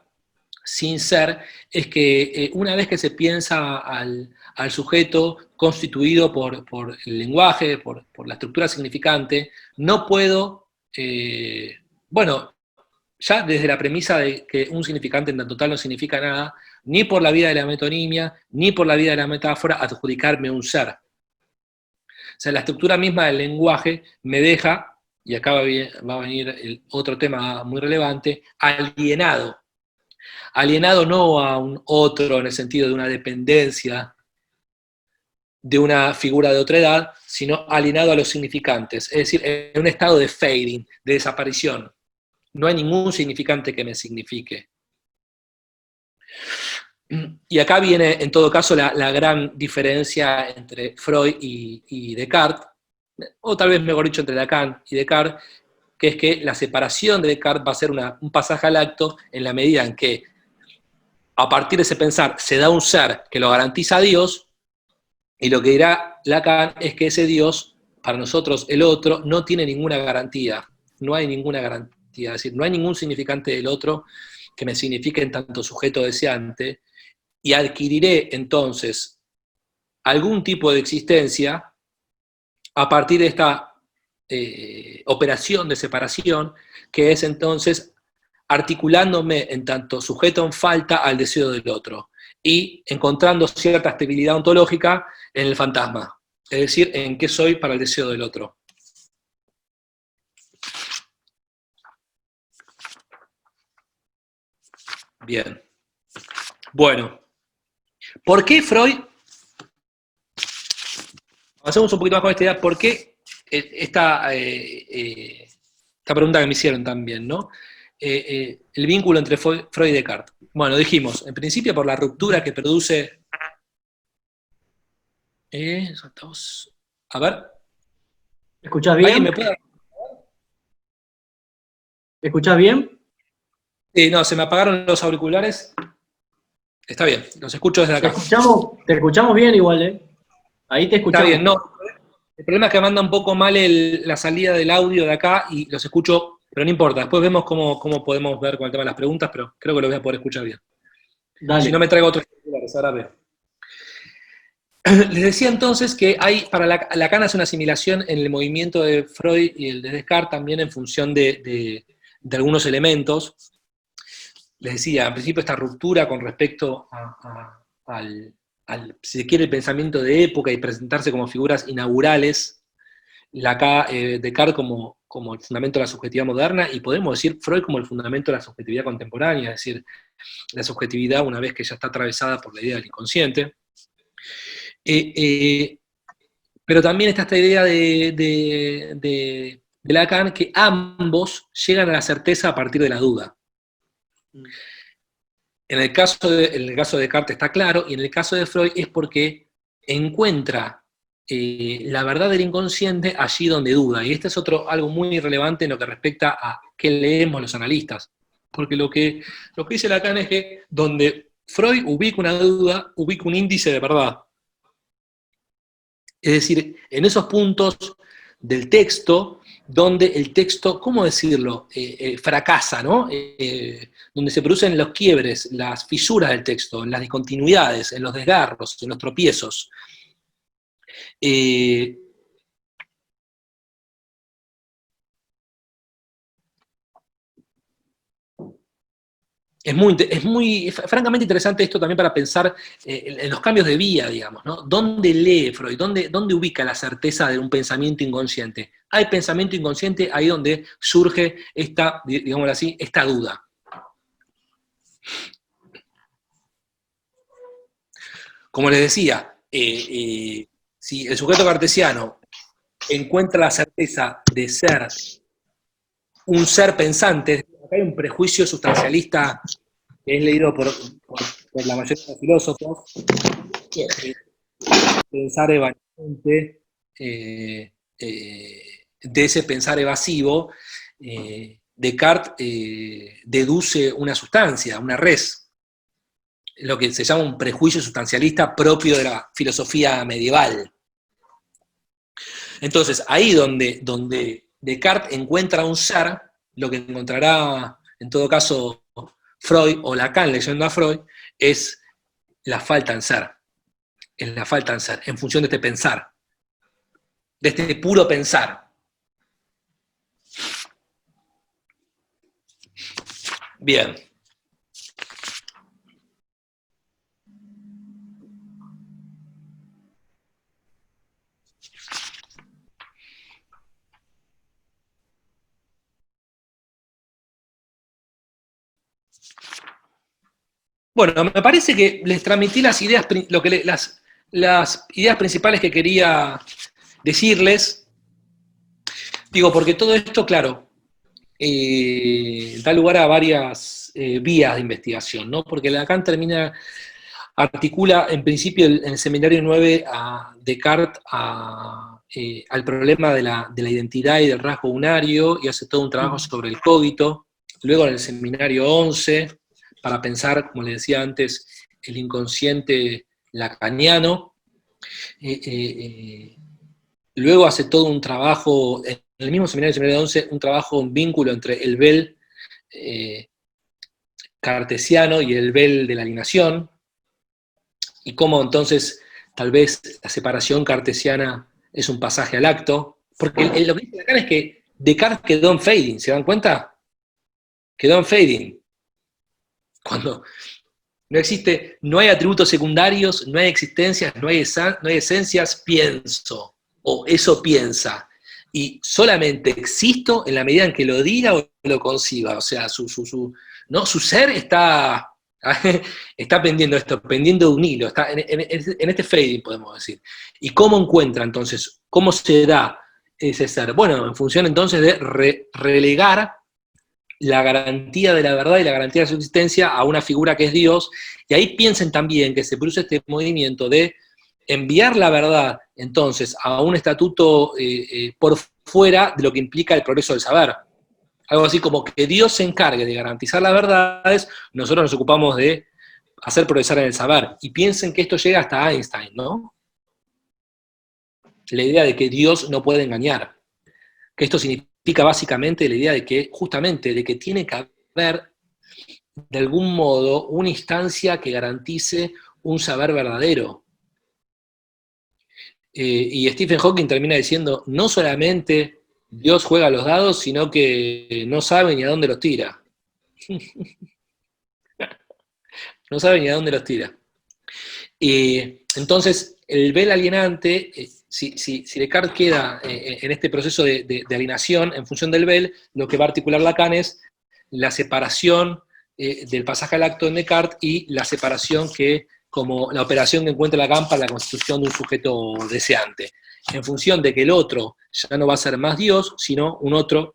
sin ser, es que una vez que se piensa al sujeto constituido por el lenguaje, por la estructura significante, no puedo, ya desde la premisa de que un significante en tanto tal no significa nada, ni por la vía de la metonimia, ni por la vía de la metáfora, adjudicarme un ser. O sea, la estructura misma del lenguaje me deja, y acá va a venir el otro tema muy relevante, alienado. Alienado no a un otro en el sentido de una dependencia de una figura de otra edad, sino alienado a los significantes, es decir, en un estado de fading, de desaparición. No hay ningún significante que me signifique. Y acá viene, en todo caso, la gran diferencia entre Freud y Descartes, o tal vez, mejor dicho, entre Lacan y Descartes, que es que la separación de Descartes va a ser un pasaje al acto en la medida en que, a partir de ese pensar, se da un ser que lo garantiza a Dios, Y lo que dirá Lacan es que ese Dios, para nosotros el otro, no tiene ninguna garantía, no hay ninguna garantía, es decir, no hay ningún significante del otro que me signifique en tanto sujeto deseante, y adquiriré entonces algún tipo de existencia a partir de esta operación de separación, que es entonces articulándome en tanto sujeto en falta al deseo del otro y encontrando cierta estabilidad ontológica en el fantasma, es decir, en qué soy para el deseo del otro. Bien. Bueno, ¿por qué Freud? Avancemos un poquito más con esta idea. ¿Por qué esta pregunta que me hicieron también, ¿no? El vínculo entre Freud y Descartes. Bueno, dijimos, en principio por la ruptura que produce... a ver. ¿Escuchás bien? ¿Alguien me puede...? ¿Escuchás bien? No, se me apagaron los auriculares. Está bien, los escucho desde acá. Te escuchamos bien igual, ¿eh? Ahí te escuchamos. Está bien, no. El problema es que manda un poco mal la salida del audio de acá y los escucho, pero no importa. Después vemos cómo podemos ver con el tema de las preguntas, pero creo que lo voy a poder escuchar bien. Dale. Si no me traigo otros auriculares, ahora veo. Les decía entonces que hay, para Lacan hace una asimilación en el movimiento de Freud y el de Descartes también en función de algunos elementos. Les decía, en principio esta ruptura con respecto al, si se quiere, el pensamiento de época y presentarse como figuras inaugurales, Descartes como el fundamento de la subjetividad moderna, y podemos decir Freud como el fundamento de la subjetividad contemporánea, es decir, la subjetividad una vez que ya está atravesada por la idea del inconsciente. Pero también está esta idea de Lacan, que ambos llegan a la certeza a partir de la duda. En el caso de Descartes está claro, y en el caso de Freud es porque encuentra la verdad del inconsciente allí donde duda. Y este es algo muy relevante en lo que respecta a qué leemos los analistas. Porque lo que dice Lacan es que donde Freud ubica una duda, ubica un índice de verdad. Es decir, en esos puntos del texto, donde el texto, ¿cómo decirlo?, fracasa, ¿no? Donde se producen los quiebres, las fisuras del texto, en las discontinuidades, en los desgarros, en los tropiezos. Es francamente interesante esto también para pensar en los cambios de vía, digamos, ¿no? ¿Dónde lee Freud? ¿Dónde ubica la certeza de un pensamiento inconsciente? Hay pensamiento inconsciente ahí donde surge esta, digámoslo así, esta duda. Como les decía, si el sujeto cartesiano encuentra la certeza de ser un ser pensante, acá hay un prejuicio sustancialista que es leído por la mayoría de los filósofos, pensar evasivamente, de ese pensar evasivo, Descartes deduce una sustancia, una res, lo que se llama un prejuicio sustancialista propio de la filosofía medieval. Entonces, ahí donde Descartes encuentra un ser, lo que encontrará, en todo caso, Freud o Lacan leyendo a Freud, es la falta en ser. Es la falta en ser, en función de este pensar, de este puro pensar. Bien. Bueno, me parece que les transmití las ideas, las ideas principales que quería decirles. Digo, porque todo esto, claro, da lugar a varias vías de investigación, ¿no? Porque Lacan articula en principio en el seminario 9 a Descartes al problema de la identidad y del rasgo unario, y hace todo un trabajo sobre el cogito. Luego en el seminario 11, para pensar, como les decía antes, el inconsciente lacaniano, Luego hace todo un trabajo, en el mismo seminario 11, un trabajo, un vínculo entre el Bell cartesiano y el Bell de la alineación, y cómo entonces tal vez la separación cartesiana es un pasaje al acto, porque lo que dice acá es que Descartes quedó en fading, ¿se dan cuenta? Quedó en fading. Cuando no existe, no hay atributos secundarios, no hay existencias, no hay esencias, pienso, o eso piensa. Y solamente existo en la medida en que lo diga o lo conciba. O sea, su ser está pendiendo esto, pendiendo de un hilo, está en este fading, podemos decir. ¿Y cómo encuentra entonces? ¿Cómo se da ese ser? Bueno, en función entonces de relegar la garantía de la verdad y la garantía de su existencia a una figura que es Dios, y ahí piensen también que se produce este movimiento de enviar la verdad, entonces, a un estatuto por fuera de lo que implica el progreso del saber. Algo así como que Dios se encargue de garantizar las verdades, nosotros nos ocupamos de hacer progresar en el saber. Y piensen que esto llega hasta Einstein, ¿no? La idea de que Dios no puede engañar. Que esto significa básicamente la idea de que, justamente, de que tiene que haber, de algún modo, una instancia que garantice un saber verdadero. Y Stephen Hawking termina diciendo, no solamente Dios juega los dados, sino que no sabe ni a dónde los tira. No sabe ni a dónde los tira. Entonces, el Bell alienante, si Descartes queda en este proceso de alienación en función del Bell, lo que va a articular Lacan es la separación del pasaje al acto en Descartes y la separación que, como la operación que encuentra Lacan para la constitución de un sujeto deseante, en función de que el otro ya no va a ser más Dios, sino un otro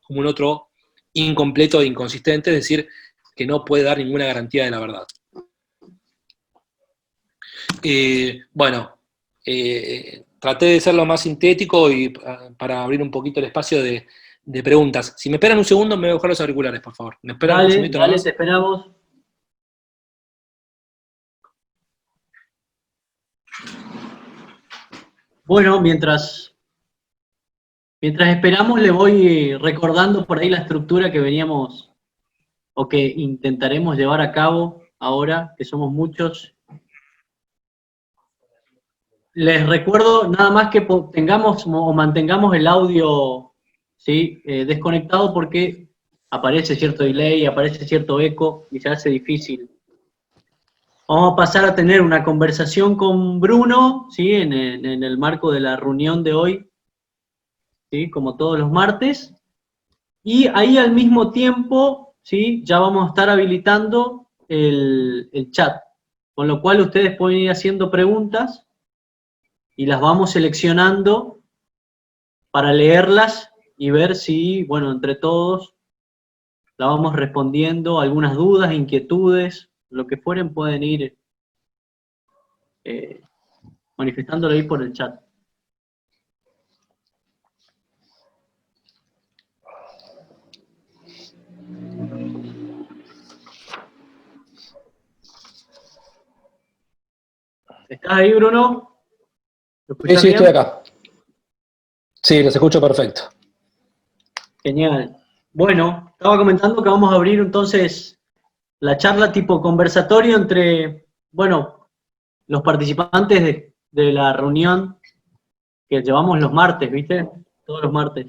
incompleto e inconsistente, es decir, que no puede dar ninguna garantía de la verdad. Bueno, traté de ser lo más sintético y para abrir un poquito el espacio de preguntas. Si me esperan un segundo, me voy a buscar los auriculares, por favor. ¿Me esperan un segundito Dale, nomás? te esperamos. Bueno, mientras esperamos, le voy recordando por ahí la estructura que veníamos o que intentaremos llevar a cabo ahora, que somos muchos. Les recuerdo nada más que tengamos o mantengamos el audio, ¿sí? Desconectado, porque aparece cierto delay, aparece cierto eco y se hace difícil. Vamos a pasar a tener una conversación con Bruno, ¿sí? En el marco de la reunión de hoy, ¿sí? Como todos los martes. Y ahí al mismo tiempo, ¿sí? Ya vamos a estar habilitando el chat, con lo cual ustedes pueden ir haciendo preguntas y las vamos seleccionando para leerlas y ver si, bueno, entre todos la vamos respondiendo. Algunas dudas, inquietudes, lo que fueren, pueden ir manifestándolo ahí por el chat. ¿Estás ahí, Bruno? ¿Lo escuchás Sí, bien? estoy acá. Sí, los escucho perfecto. Genial. Bueno, estaba comentando que vamos a abrir entonces la charla tipo conversatorio entre, bueno, los participantes de la reunión que llevamos los martes, ¿viste? Todos los martes.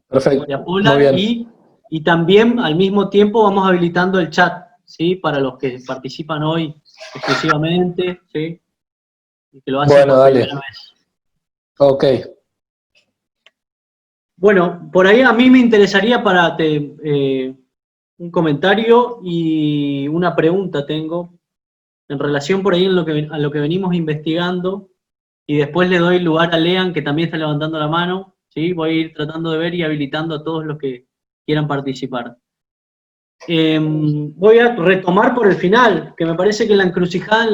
Perfecto. De Muy Apola, bien. y también al mismo tiempo vamos habilitando el chat, ¿sí? Para los que participan hoy exclusivamente, ¿sí? Y que lo hacen Bueno, por dale. primera vez. Ok. Bueno, por ahí a mí me interesaría un comentario y una pregunta tengo en relación por ahí a lo que venimos investigando, y después le doy lugar a Lean, que también está levantando la mano, ¿sí? Voy a ir tratando de ver y habilitando a todos los que quieran participar. Voy a retomar por el final, que me parece que la encrucijada en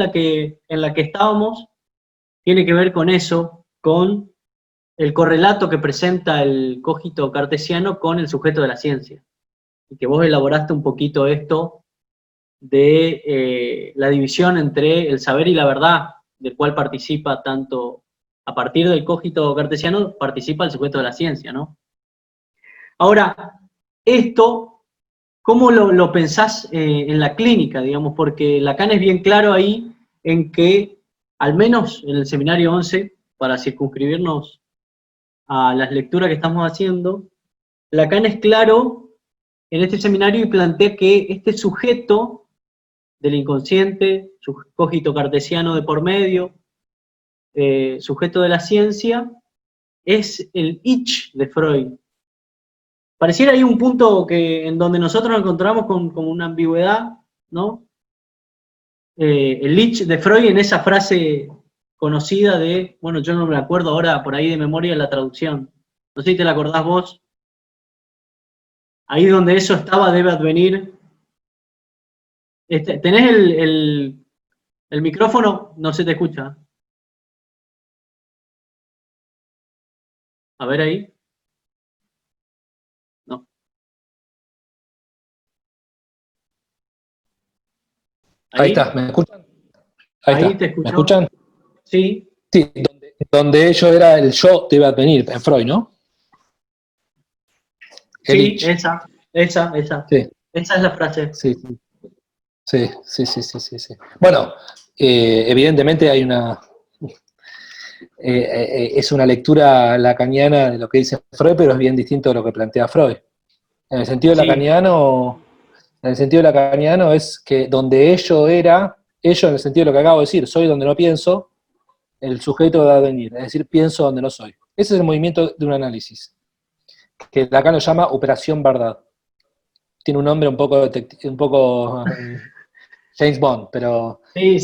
la que estábamos tiene que ver con eso, con el correlato que presenta el cogito cartesiano con el sujeto de la ciencia. Y que vos elaboraste un poquito esto de la división entre el saber y la verdad, del cual participa tanto, a partir del cogito cartesiano, participa el sujeto de la ciencia, ¿no? Ahora, esto, ¿cómo lo pensás en la clínica, digamos? Porque Lacan es bien claro ahí en que, al menos en el seminario 11, para circunscribirnos a las lecturas que estamos haciendo, Lacan es claro en este seminario y plantea que este sujeto del inconsciente, su cogito cartesiano de por medio, sujeto de la ciencia, es el Ich de Freud. Pareciera ahí un punto en donde nosotros nos encontramos con una ambigüedad, ¿no? El Ich de Freud en esa frase conocida de, bueno, yo no me acuerdo ahora por ahí de memoria la traducción, no sé si te la acordás vos, ahí donde eso estaba debe advenir. ¿Tenés el micrófono? No se te escucha. A ver ahí. No. Ahí está, ¿me escuchan? Ahí Ahí está, te ¿me escucho. escuchan? Sí. Sí, donde ello era el yo debe advenir, en Freud, ¿no? El Sí, ich. esa. Sí, Esa es la frase. sí, sí. Bueno, evidentemente hay es una lectura lacaniana de lo que dice Freud, pero es bien distinto de lo que plantea Freud. En el sentido Sí. lacaniano es que donde ello en el sentido de lo que acabo de decir, soy donde no pienso, el sujeto va a venir, es decir, pienso donde no soy. Ese es el movimiento de un análisis, que Lacan lo llama operación verdad. Tiene un nombre un poco James Bond, pero Sí,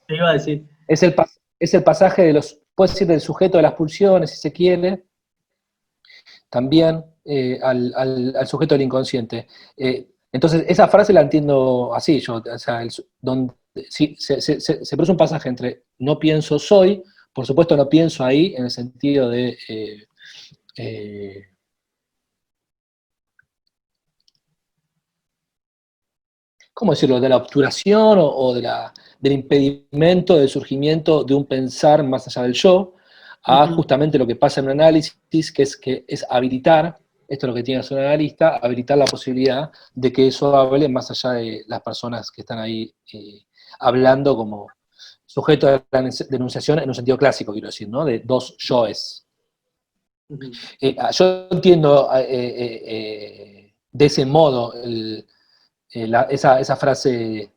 te iba a decir. es el pasaje puede decir, del sujeto de las pulsiones, si se quiere, también al sujeto del inconsciente. Entonces, esa frase la entiendo así, yo, o sea, donde, sí, se produce un pasaje entre no pienso soy, por supuesto no pienso ahí en el sentido de ¿cómo decirlo?, de la obturación del impedimento del surgimiento de un pensar más allá del yo, a justamente lo que pasa en un análisis, que es habilitar, esto es lo que tiene que hacer un analista, habilitar la posibilidad de que eso hable más allá de las personas que están ahí hablando como sujeto de la denunciación en un sentido clásico, quiero decir, ¿no? De dos yoes. Yo entiendo de ese modo esa frase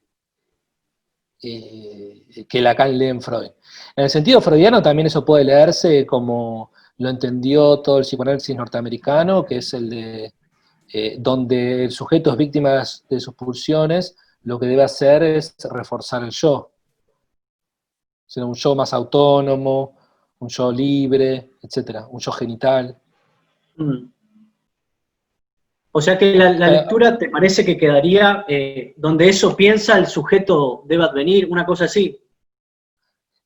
que Lacan lee en Freud. En el sentido freudiano también eso puede leerse como lo entendió todo el psicoanálisis norteamericano, que es el de donde el sujeto es víctima de sus pulsiones, lo que debe hacer es reforzar el yo. O sea, un yo más autónomo, un yo libre, etcétera, un yo genital. O sea que la lectura te parece que quedaría donde eso piensa el sujeto debe advenir, una cosa así.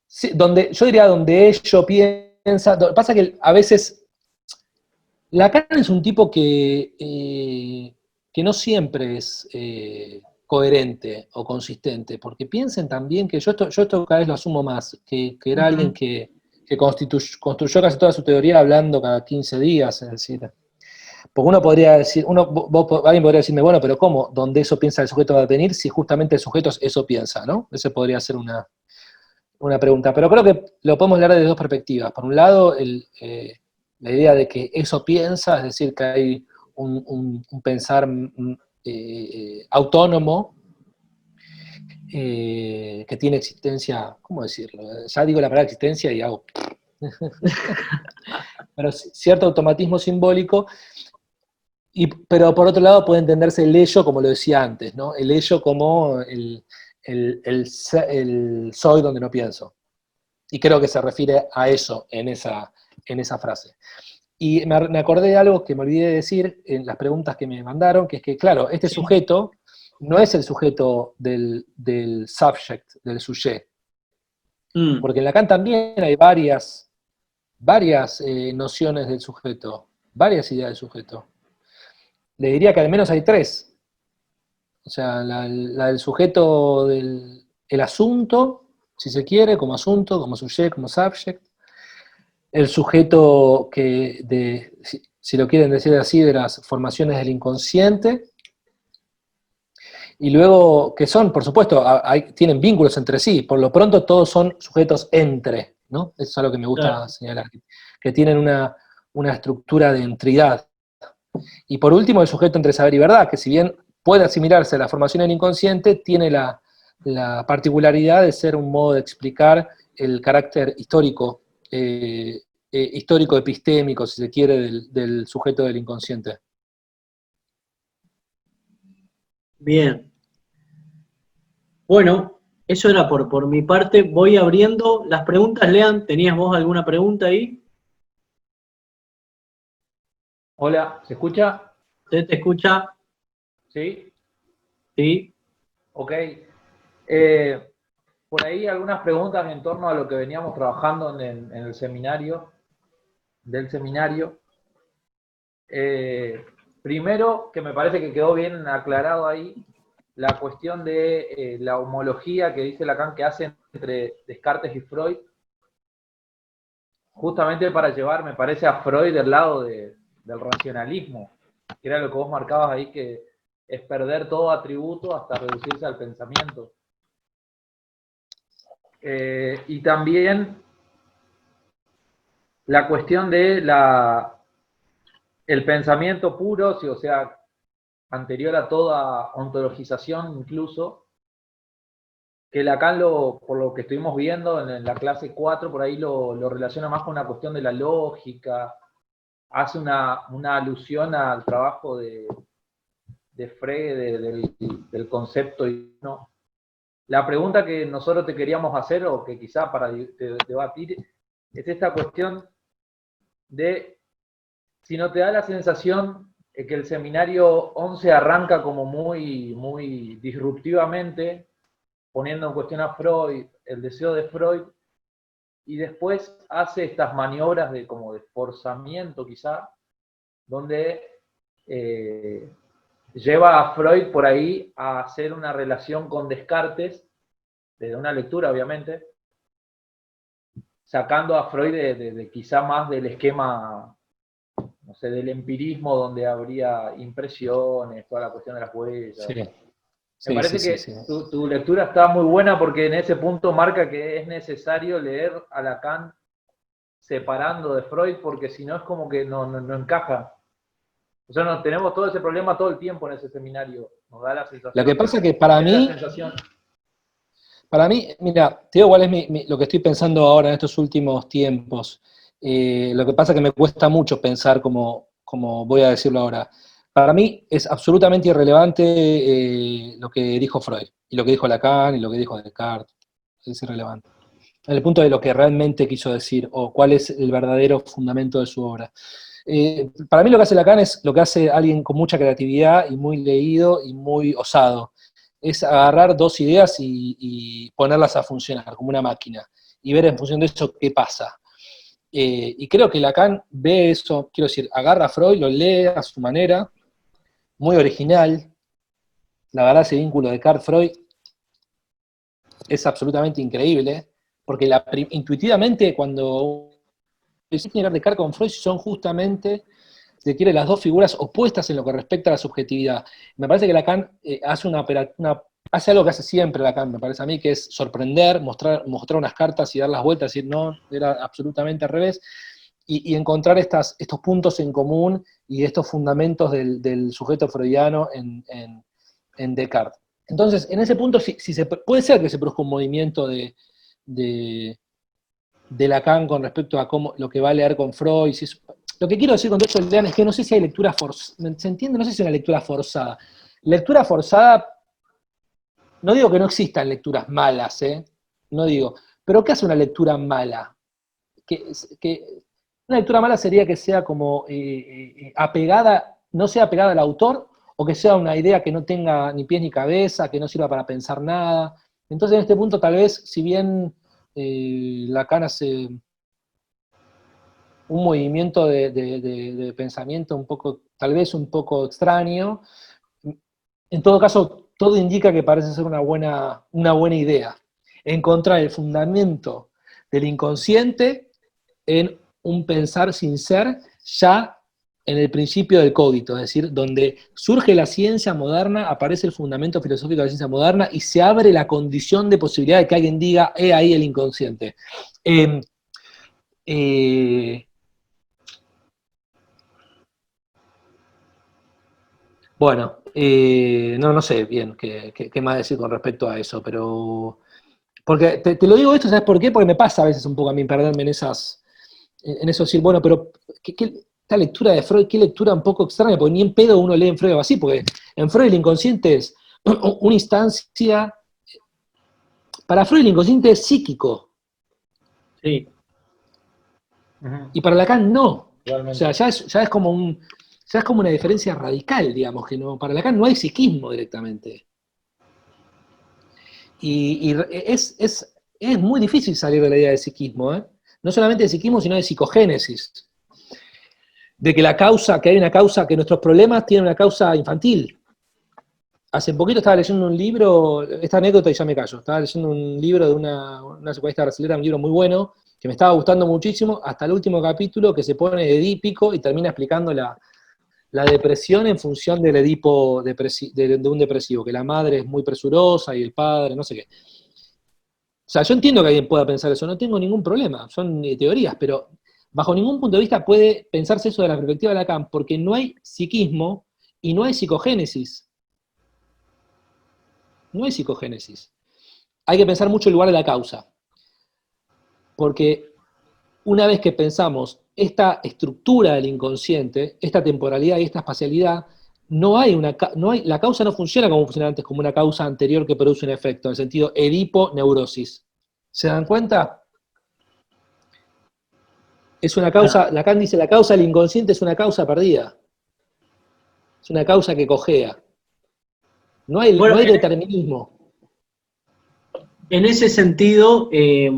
Sí, yo diría donde ello piensa. Pasa que a veces Lacan es un tipo que no siempre es coherente o consistente, porque piensen también que yo esto cada vez lo asumo más, que era alguien que construyó casi toda su teoría hablando cada 15 días, es decir, porque uno podría decir, alguien podría decirme, bueno, pero ¿cómo? ¿Dónde eso piensa el sujeto va a venir si justamente el sujeto eso piensa, ¿no? Ese podría ser una pregunta, pero creo que lo podemos leer desde dos perspectivas. Por un lado, la idea de que eso piensa, es decir, que hay un pensar autónomo, que tiene existencia, ¿cómo decirlo? Ya digo la palabra existencia y hago... pero cierto automatismo simbólico, pero por otro lado puede entenderse el ello como lo decía antes, ¿no? El ello como el soy donde no pienso. Y creo que se refiere a eso en esa frase. Y me acordé de algo que me olvidé de decir en las preguntas que me mandaron, que es que, claro, este sujeto no es el sujeto del subject, del sujet. Porque en Lacan también hay varias nociones del sujeto, varias ideas del sujeto. Le diría que al menos hay tres. O sea, la del sujeto del asunto, si se quiere, como asunto, como sujeto, como subject. El sujeto si lo quieren decir así, de las formaciones del inconsciente. Y luego, que son, por supuesto, tienen vínculos entre sí. Por lo pronto, todos son sujetos entre, ¿no? Eso es algo que me gusta señalar. Que tienen una estructura de entidad. Y por último, el sujeto entre saber y verdad, que si bien puede asimilarse a la formación del inconsciente, tiene la particularidad de ser un modo de explicar el carácter histórico, histórico epistémico, si se quiere, del sujeto del inconsciente. Bien. Bueno, eso era por mi parte. Voy abriendo las preguntas. Lean, ¿tenías vos alguna pregunta ahí? Hola, ¿se escucha? ¿Usted te escucha? Sí. Sí. Ok. Por ahí algunas preguntas en torno a lo que veníamos trabajando en el seminario, primero, que me parece que quedó bien aclarado ahí, la cuestión de la homología que dice Lacan que hace entre Descartes y Freud, justamente para llevar, me parece, a Freud del lado del racionalismo, que era lo que vos marcabas ahí, que es perder todo atributo hasta reducirse al pensamiento. Y también la cuestión de el pensamiento puro, o sea, anterior a toda ontologización incluso, que Lacan, por lo que estuvimos viendo en la clase 4, por ahí lo relaciona más con una cuestión de la lógica, hace una alusión al trabajo de Frege del concepto. ¿No? La pregunta que nosotros te queríamos hacer, o que quizá para debatir, es esta cuestión de si no te da la sensación que el seminario 11 arranca como muy, muy disruptivamente, poniendo en cuestión a Freud, el deseo de Freud, y después hace estas maniobras como de forzamiento quizá, donde lleva a Freud por ahí a hacer una relación con Descartes, desde una lectura obviamente, sacando a Freud de quizá más del esquema, no sé, del empirismo, donde habría impresiones, toda la cuestión de las huellas. Sí. Me parece que tu lectura está muy buena, porque en ese punto marca que es necesario leer a Lacan separando de Freud, porque si no es como que no encaja. O sea, tenemos todo ese problema todo el tiempo en ese seminario. Nos da la sensación. Lo que pasa es que para mí, mira, te digo cuál es lo que estoy pensando ahora en estos últimos tiempos. Lo que pasa es que me cuesta mucho pensar como voy a decirlo ahora. Para mí es absolutamente irrelevante lo que dijo Freud, y lo que dijo Lacan, y lo que dijo Descartes. Es irrelevante. En el punto de lo que realmente quiso decir, o cuál es el verdadero fundamento de su obra. Para mí lo que hace Lacan es lo que hace alguien con mucha creatividad y muy leído y muy osado. Es agarrar dos ideas y ponerlas a funcionar como una máquina y ver en función de eso qué pasa. Y creo que Lacan ve eso, quiero decir, agarra a Freud, lo lee a su manera, muy original. La verdad, ese vínculo de Descartes-Freud es absolutamente increíble, porque intuitivamente cuando mirar Descartes con Freud son justamente, si se quiere, las dos figuras opuestas en lo que respecta a la subjetividad. Me parece que Lacan hace algo que hace siempre Lacan, me parece a mí, que es sorprender, mostrar unas cartas y dar las vueltas, decir, no, era absolutamente al revés, y encontrar estos puntos en común y estos fundamentos del sujeto freudiano en Descartes. Entonces, en ese punto, puede ser que se produzca un movimiento de Lacan con respecto a lo que va a leer con Freud. Lo que quiero decir con todo esto, Lean, es que no sé si hay lectura forzada. ¿Se entiende? No sé si es una lectura forzada. Lectura forzada, no digo que no existan lecturas malas, no digo, pero ¿qué hace una lectura mala? Una lectura mala sería que sea como apegada, no sea apegada al autor, o que sea una idea que no tenga ni pies ni cabeza, que no sirva para pensar nada. Entonces, en este punto, tal vez, si bien Lacan hace un movimiento de pensamiento un poco, tal vez un poco extraño, en todo caso, todo indica que parece ser una buena idea. encontrar el fundamento del inconsciente en un pensar sin ser ya en el principio del cogito, es decir, donde surge la ciencia moderna, aparece el fundamento filosófico de la ciencia moderna y se abre la condición de posibilidad de que alguien diga, ahí el inconsciente. Bueno, no sé bien qué más decir con respecto a eso, pero... Porque te lo digo esto, ¿sabes por qué? Porque me pasa a veces un poco a mí perderme en eso decir, bueno, pero esta lectura de Freud, qué lectura un poco extraña, porque ni en pedo uno lee en Freud o así, porque en Freud el inconsciente es una instancia, para Freud el inconsciente es psíquico, Sí. y para Lacan no. O Realmente. sea, ya es como una diferencia radical, digamos, que no, para Lacan no hay psiquismo directamente. Y es muy difícil salir de la idea de psiquismo, ¿eh? No solamente de psiquismo, sino de psicogénesis. De que hay una causa, que nuestros problemas tienen una causa infantil. Hace poquito estaba leyendo un libro, esta anécdota y ya me callo, estaba leyendo un libro de una psicoanalista brasileña, un libro muy bueno, que me estaba gustando muchísimo, hasta el último capítulo que se pone edípico y termina explicando la depresión en función del Edipo de un depresivo, que la madre es muy presurosa y el padre, no sé qué. O sea, yo entiendo que alguien pueda pensar eso, no tengo ningún problema, son teorías, pero bajo ningún punto de vista puede pensarse eso de la perspectiva de Lacan, porque no hay psiquismo y no hay psicogénesis. No hay psicogénesis. Hay que pensar mucho el lugar de la causa, porque una vez que pensamos esta estructura del inconsciente, esta temporalidad y esta espacialidad, la causa no funciona como funciona antes, como una causa anterior que produce un efecto, en el sentido Edipo-neurosis. ¿Se dan cuenta? Es una causa, Lacan dice, la causa del inconsciente es una causa perdida. Es una causa que cojea. No hay Bueno, determinismo. en ese sentido, es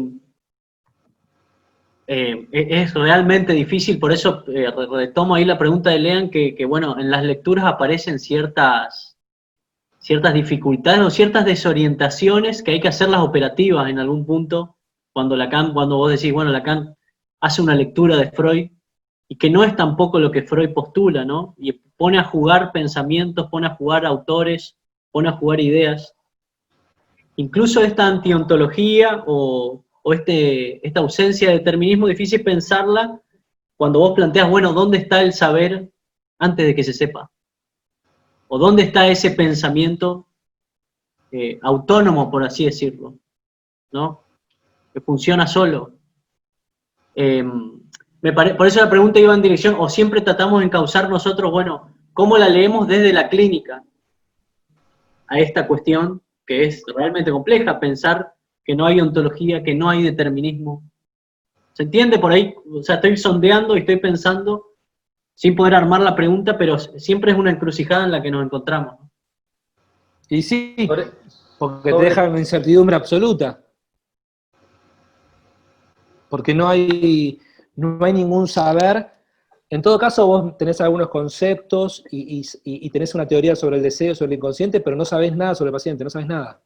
realmente difícil, por eso retomo ahí la pregunta de Lean, que, bueno, en las lecturas aparecen ciertas dificultades o ciertas desorientaciones que hay que hacerlas operativas en algún punto, cuando vos decís, bueno, Lacan hace una lectura de Freud, y que no es tampoco lo que Freud postula, ¿no? Y pone a jugar pensamientos, pone a jugar autores, pone a jugar ideas. Incluso esta antiontología o esta ausencia de determinismo, difícil pensarla cuando vos planteas, bueno, ¿dónde está el saber antes de que se sepa? ¿O dónde está ese pensamiento autónomo, por así decirlo? ¿No? Que funciona solo. Por eso la pregunta iba en dirección, o siempre tratamos de encauzar nosotros, bueno, ¿cómo la leemos desde la clínica a esta cuestión que es realmente compleja, pensar que no hay ontología, que no hay determinismo? ¿Se entiende por ahí? O sea, estoy sondeando y estoy pensando sin poder armar la pregunta, pero siempre es una encrucijada en la que nos encontramos. Y sí, porque te sobre deja una incertidumbre absoluta. Porque no hay ningún saber. En todo caso, vos tenés algunos conceptos y tenés una teoría sobre el deseo, sobre el inconsciente, pero no sabés nada sobre el paciente, no sabés nada.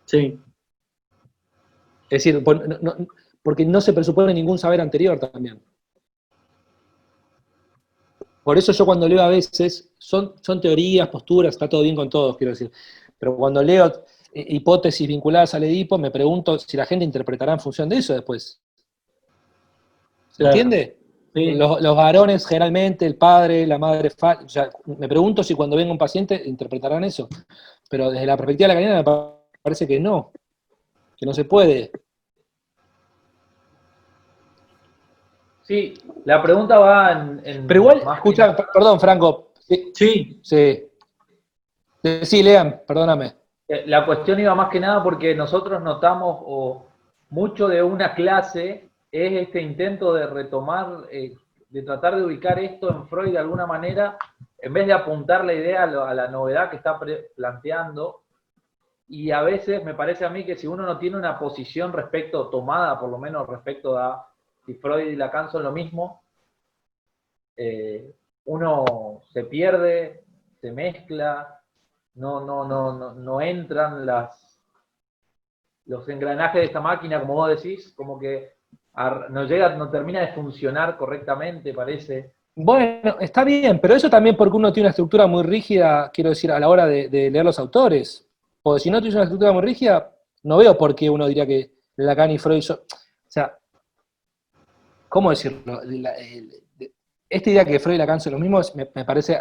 Sí. Es decir, porque no se presupone ningún saber anterior también. Por eso yo cuando leo a veces, son teorías, posturas, está todo bien con todos, quiero decir, pero cuando leo hipótesis vinculadas al Edipo, me pregunto si la gente interpretará en función de eso después. ¿Se Claro. entiende? Sí. Los varones generalmente, el padre, la madre, o sea, me pregunto si cuando venga un paciente interpretarán eso, pero desde la perspectiva lacaniana me parece que no se puede. Sí, la pregunta va Pero igual, más que escucha, perdón, Franco, Sí. sí, Lean, perdóname. la cuestión iba más que nada porque nosotros notamos o mucho de una clase es este intento de retomar, de tratar de ubicar esto en Freud de alguna manera, en vez de apuntar la idea a la novedad que está planteando. Y a veces me parece a mí que si uno no tiene una posición tomada, por lo menos respecto a si Freud y Lacan son lo mismo, uno se pierde, se mezcla, no entran los engranajes de esta máquina, como vos decís, como que no termina de funcionar correctamente, parece. Bueno, está bien, pero eso también porque uno tiene una estructura muy rígida, quiero decir, a la hora de leer los autores. Porque si no tienes una estructura muy rígida, no veo por qué uno diría que Lacan y Freud o sea, ¿cómo decirlo? Esta idea que Freud y Lacan son los mismos me parece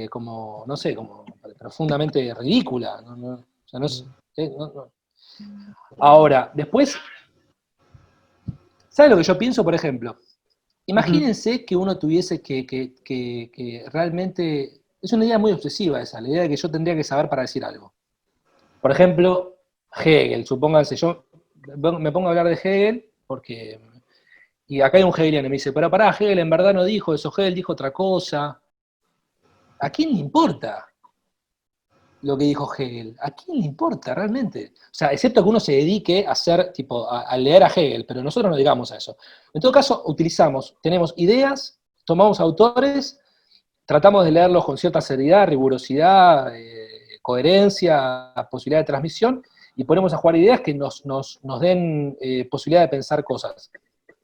como, no sé, como profundamente ridícula. O sea, no. Ahora, después, ¿sabes lo que yo pienso, por ejemplo? Imagínense que uno tuviese que realmente... Es una idea muy obsesiva esa, la idea de que yo tendría que saber para decir algo. Por ejemplo, Hegel, supónganse, yo me pongo a hablar de Hegel porque... Y acá hay un hegeliano y me dice, pero pará, Hegel en verdad no dijo eso, Hegel dijo otra cosa. ¿A quién le importa lo que dijo Hegel? ¿A quién le importa realmente? O sea, excepto que uno se dedique a hacer, tipo, a leer a Hegel, pero nosotros no digamos a eso. En todo caso, tenemos ideas, tomamos autores, tratamos de leerlos con cierta seriedad, rigurosidad, coherencia, posibilidad de transmisión, y ponemos a jugar ideas que nos den posibilidad de pensar cosas.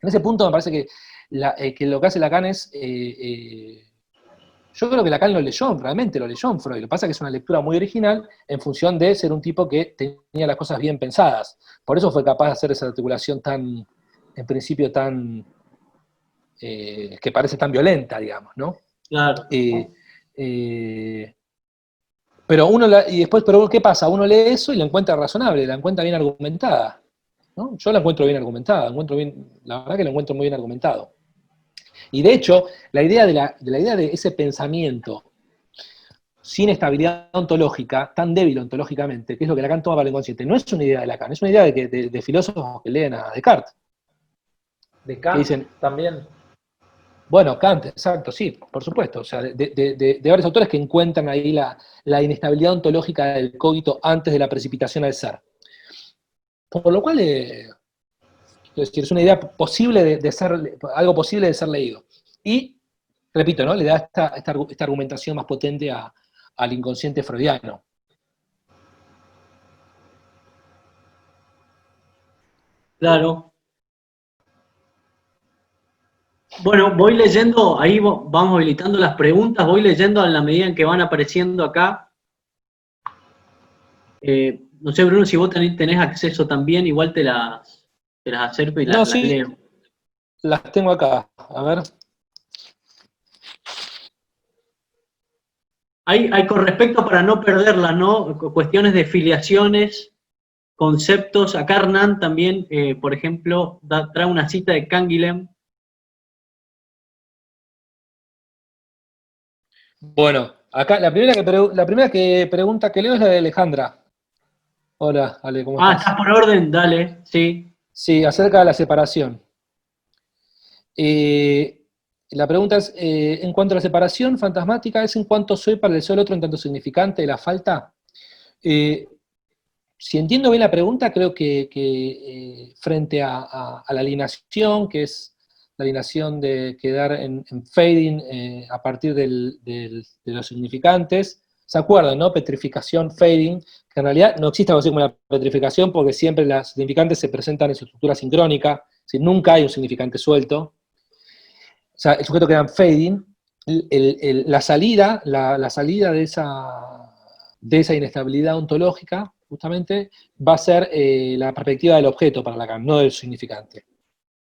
En ese punto me parece que lo que hace Lacan es... yo creo que Lacan realmente lo leyó en Freud. Lo que pasa es que es una lectura muy original en función de ser un tipo que tenía las cosas bien pensadas. Por eso fue capaz de hacer esa articulación tan, en principio, tan... que parece tan violenta, digamos, ¿no? Claro. Pero ¿qué pasa? Uno lee eso y la encuentra razonable, la encuentra bien argumentada, ¿no? Yo la encuentro bien argumentada, la verdad que la encuentro muy bien argumentado. Y de hecho, la idea de ese pensamiento sin estabilidad ontológica, tan débil ontológicamente, que es lo que Lacan toma para el inconsciente, no es una idea de Lacan, es una idea de filósofos que leen a Descartes. De Kant dicen, también. Bueno, Kant, exacto, sí, por supuesto. O sea, de varios autores que encuentran ahí la inestabilidad ontológica del cogito antes de la precipitación al ser. Por lo cual, es una idea posible de ser, algo posible de ser leído. Y, repito, ¿no? Le da esta argumentación más potente al inconsciente freudiano. Claro. Bueno, voy leyendo, ahí vamos habilitando las preguntas, voy leyendo en la medida en que van apareciendo acá. No sé, Bruno, si vos tenés acceso también, igual te las acerco y las sí, leo. Las tengo acá, a ver. Hay con respecto para no perderlas, ¿no? Cuestiones de filiaciones, conceptos. Acá Hernán también, por ejemplo, trae una cita de Canguilhem. Bueno, acá la primera que pregunta que leo es la de Alejandra. Hola, Ale, ¿cómo estás? ¿Estás por orden? Dale, sí. Sí, acerca de la separación. La pregunta es, en cuanto a la separación fantasmática, ¿es en cuanto soy para el deseo del otro en tanto significante de la falta? Si entiendo bien la pregunta, creo que frente a la alienación, que es la alienación de quedar en fading a partir de los significantes, ¿se acuerdan, no? Petrificación, fading, que en realidad no existe algo así como la petrificación porque siempre los significantes se presentan en su estructura sincrónica, es decir, nunca hay un significante suelto. O sea, el sujeto queda en fading, la salida de esa inestabilidad ontológica, justamente, va a ser la perspectiva del objeto para Lacan, no del significante.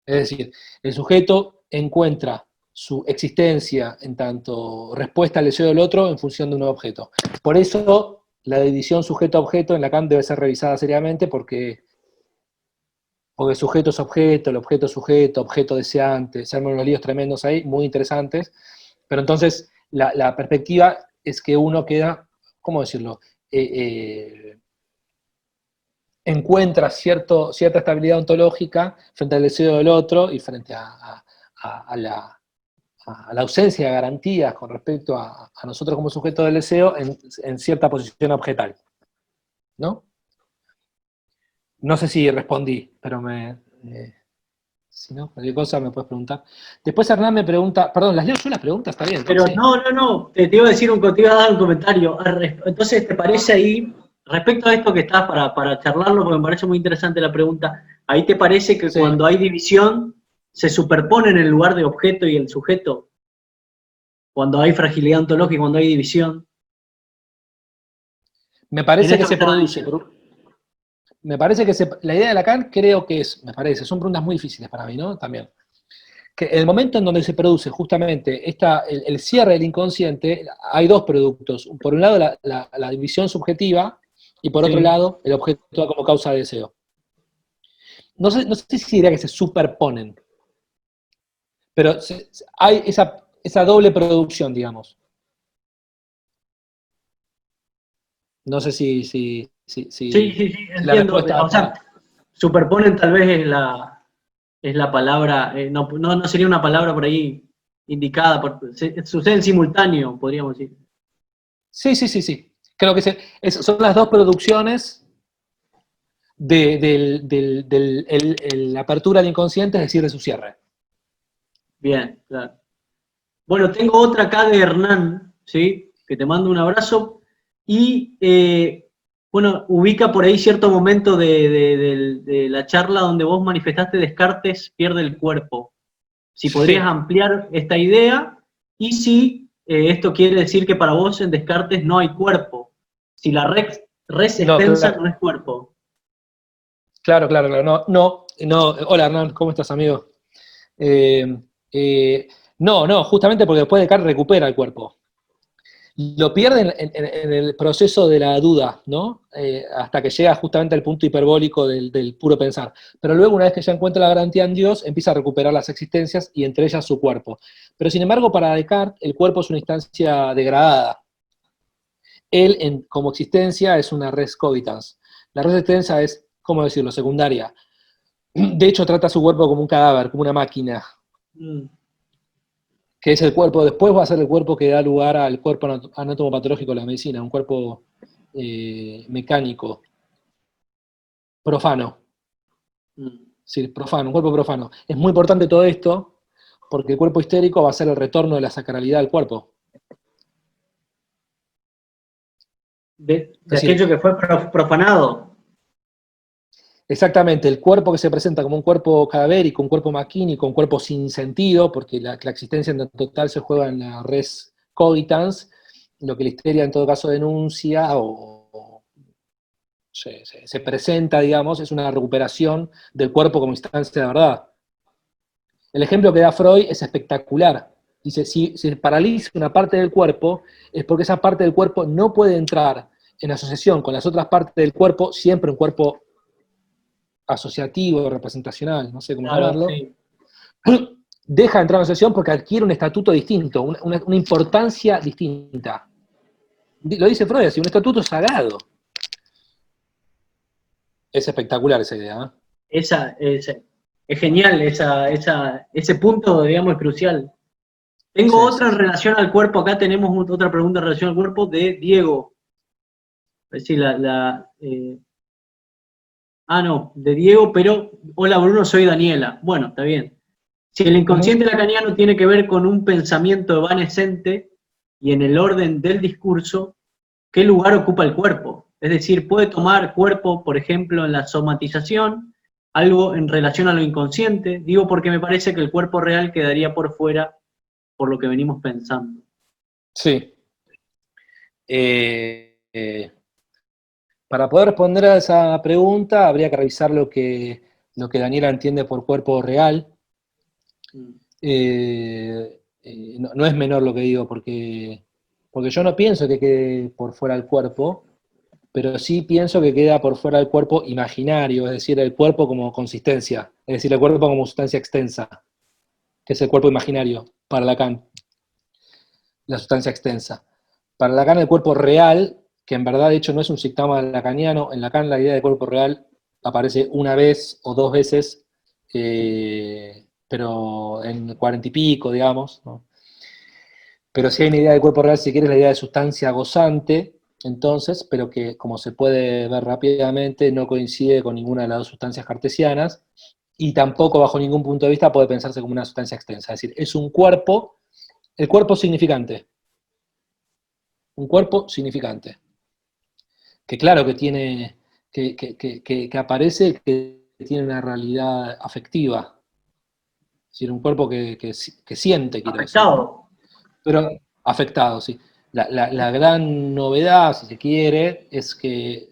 Es decir, el sujeto encuentra su existencia en tanto respuesta al deseo del otro en función de un objeto. Por eso, la división sujeto-objeto en Lacan debe ser revisada seriamente porque sujeto es objeto, el objeto es sujeto, objeto deseante, se arman unos líos tremendos ahí, muy interesantes, pero entonces la perspectiva es que uno queda, ¿cómo decirlo? Encuentra cierta estabilidad ontológica frente al deseo del otro y frente a la ausencia de garantías con respecto a nosotros como sujeto del deseo en cierta posición objetal, ¿no? No sé si respondí, pero si no, cualquier cosa me puedes preguntar. Después Hernán me pregunta, perdón, ¿las leo yo las preguntas? ¿Está bien? Pero Sí. no, te iba a dar un comentario. Entonces, ¿te parece ahí, Respecto a esto que estás para charlarlo, porque me parece muy interesante la pregunta, ¿ahí te parece que Sí. cuando hay división se superponen el lugar de objeto y el sujeto? Cuando hay fragilidad ontológica, cuando hay división. Me parece En que esto se que estabas produce. diciendo. Me parece que la idea de Lacan creo que me parece, son preguntas muy difíciles para mí, ¿no? También. Que el momento en donde se produce justamente el cierre del inconsciente, hay dos productos. Por un lado, la división subjetiva, y por otro Sí. lado, el objeto como causa de deseo. No sé si diría que se superponen, pero hay esa doble producción, digamos. No sé Sí, sí, sí, la entiendo. respuesta... O sea, superponen tal vez es la palabra, no sería una palabra por ahí indicada, sucede en simultáneo, podríamos decir. Sí. Creo que son las dos producciones la apertura del inconsciente, es decir, de su cierre. Bien, claro. Bueno, tengo otra acá de Hernán, ¿sí? Que te mando un abrazo. Y, bueno, ubica por ahí cierto momento de la charla donde vos manifestaste Descartes pierde el cuerpo. Si podrías Sí. ampliar esta idea y si esto quiere decir que para vos en Descartes no hay cuerpo. Si la res No, extensa claro. no es cuerpo. Claro. No. Hola Hernán, ¿cómo estás, amigo? Eh, no, justamente porque después Descartes recupera el cuerpo. Lo pierde en el proceso de la duda, ¿no? Hasta que llega justamente al punto hiperbólico del puro pensar. Pero luego, una vez que ya encuentra la garantía en Dios, empieza a recuperar las existencias y entre ellas su cuerpo. Pero sin embargo, para Descartes, el cuerpo es una instancia degradada. Él, como existencia, es una res cogitans. La res extensa es, ¿cómo decirlo?, secundaria. De hecho, trata a su cuerpo como un cadáver, como una máquina, Mm, que es el cuerpo. Después va a ser el cuerpo que da lugar al cuerpo anatomopatológico de la medicina, un cuerpo mecánico, profano. mm. Sí, profano, un cuerpo profano. Es muy importante todo esto, porque el cuerpo histérico va a ser el retorno de la sacralidad del cuerpo. De Es decir, aquello que fue profanado. exactamente, el cuerpo que se presenta como un cuerpo cadavérico, un cuerpo maquínico, un cuerpo sin sentido, porque la existencia en total se juega en la res cogitans, lo que la histeria en todo caso denuncia o se presenta, digamos, es una recuperación del cuerpo como instancia de verdad. El ejemplo que da Freud es espectacular. Dice, si se paraliza una parte del cuerpo, es porque esa parte del cuerpo no puede entrar en asociación con las otras partes del cuerpo, siempre un cuerpo asociativo, representacional, no sé cómo Claro, llamarlo, sí. deja de entrar en asociación porque adquiere un estatuto distinto, una importancia distinta. Lo dice Freud, así, un estatuto sagrado. Es espectacular esa idea, ¿eh? Es genial, ese punto, digamos, es crucial. Tengo Sí, otra en sí. relación al cuerpo, acá tenemos otra pregunta en relación al cuerpo de Diego. A ver si no, de Diego, pero hola Bruno, soy Daniela. Bueno, está bien. Si el inconsciente lacaniano tiene que ver con un pensamiento evanescente y en el orden del discurso, ¿qué lugar ocupa el cuerpo? Es decir, puede tomar cuerpo, por ejemplo, en la somatización, algo en relación a lo inconsciente. Digo porque me parece que el cuerpo real quedaría por fuera por lo que venimos pensando. Sí. Para poder responder a esa pregunta, habría que revisar lo que Daniela entiende por cuerpo real. No es menor lo que digo, porque yo no pienso que quede por fuera del cuerpo, pero sí pienso que queda por fuera del cuerpo imaginario, es decir, el cuerpo como consistencia, es decir, el cuerpo como sustancia extensa, que es el cuerpo imaginario para Lacan, la sustancia extensa. Para Lacan el cuerpo real, que en verdad de hecho no es un sintagma lacaniano, en Lacan la idea de cuerpo real aparece una vez o dos veces, pero en 40 y pico, digamos, ¿no? Pero sí hay una idea de cuerpo real, si quieres, la idea de sustancia gozante, entonces, pero que, como se puede ver rápidamente, no coincide con ninguna de las dos sustancias cartesianas, y tampoco bajo ningún punto de vista puede pensarse como una sustancia extensa. Es decir, es un cuerpo, el cuerpo significante, un cuerpo significante, que claro que tiene, que aparece, que tiene una realidad afectiva. Es decir, un cuerpo que siente, quiero decir. Afectado. Pero afectado, sí. La gran novedad, si se quiere, es que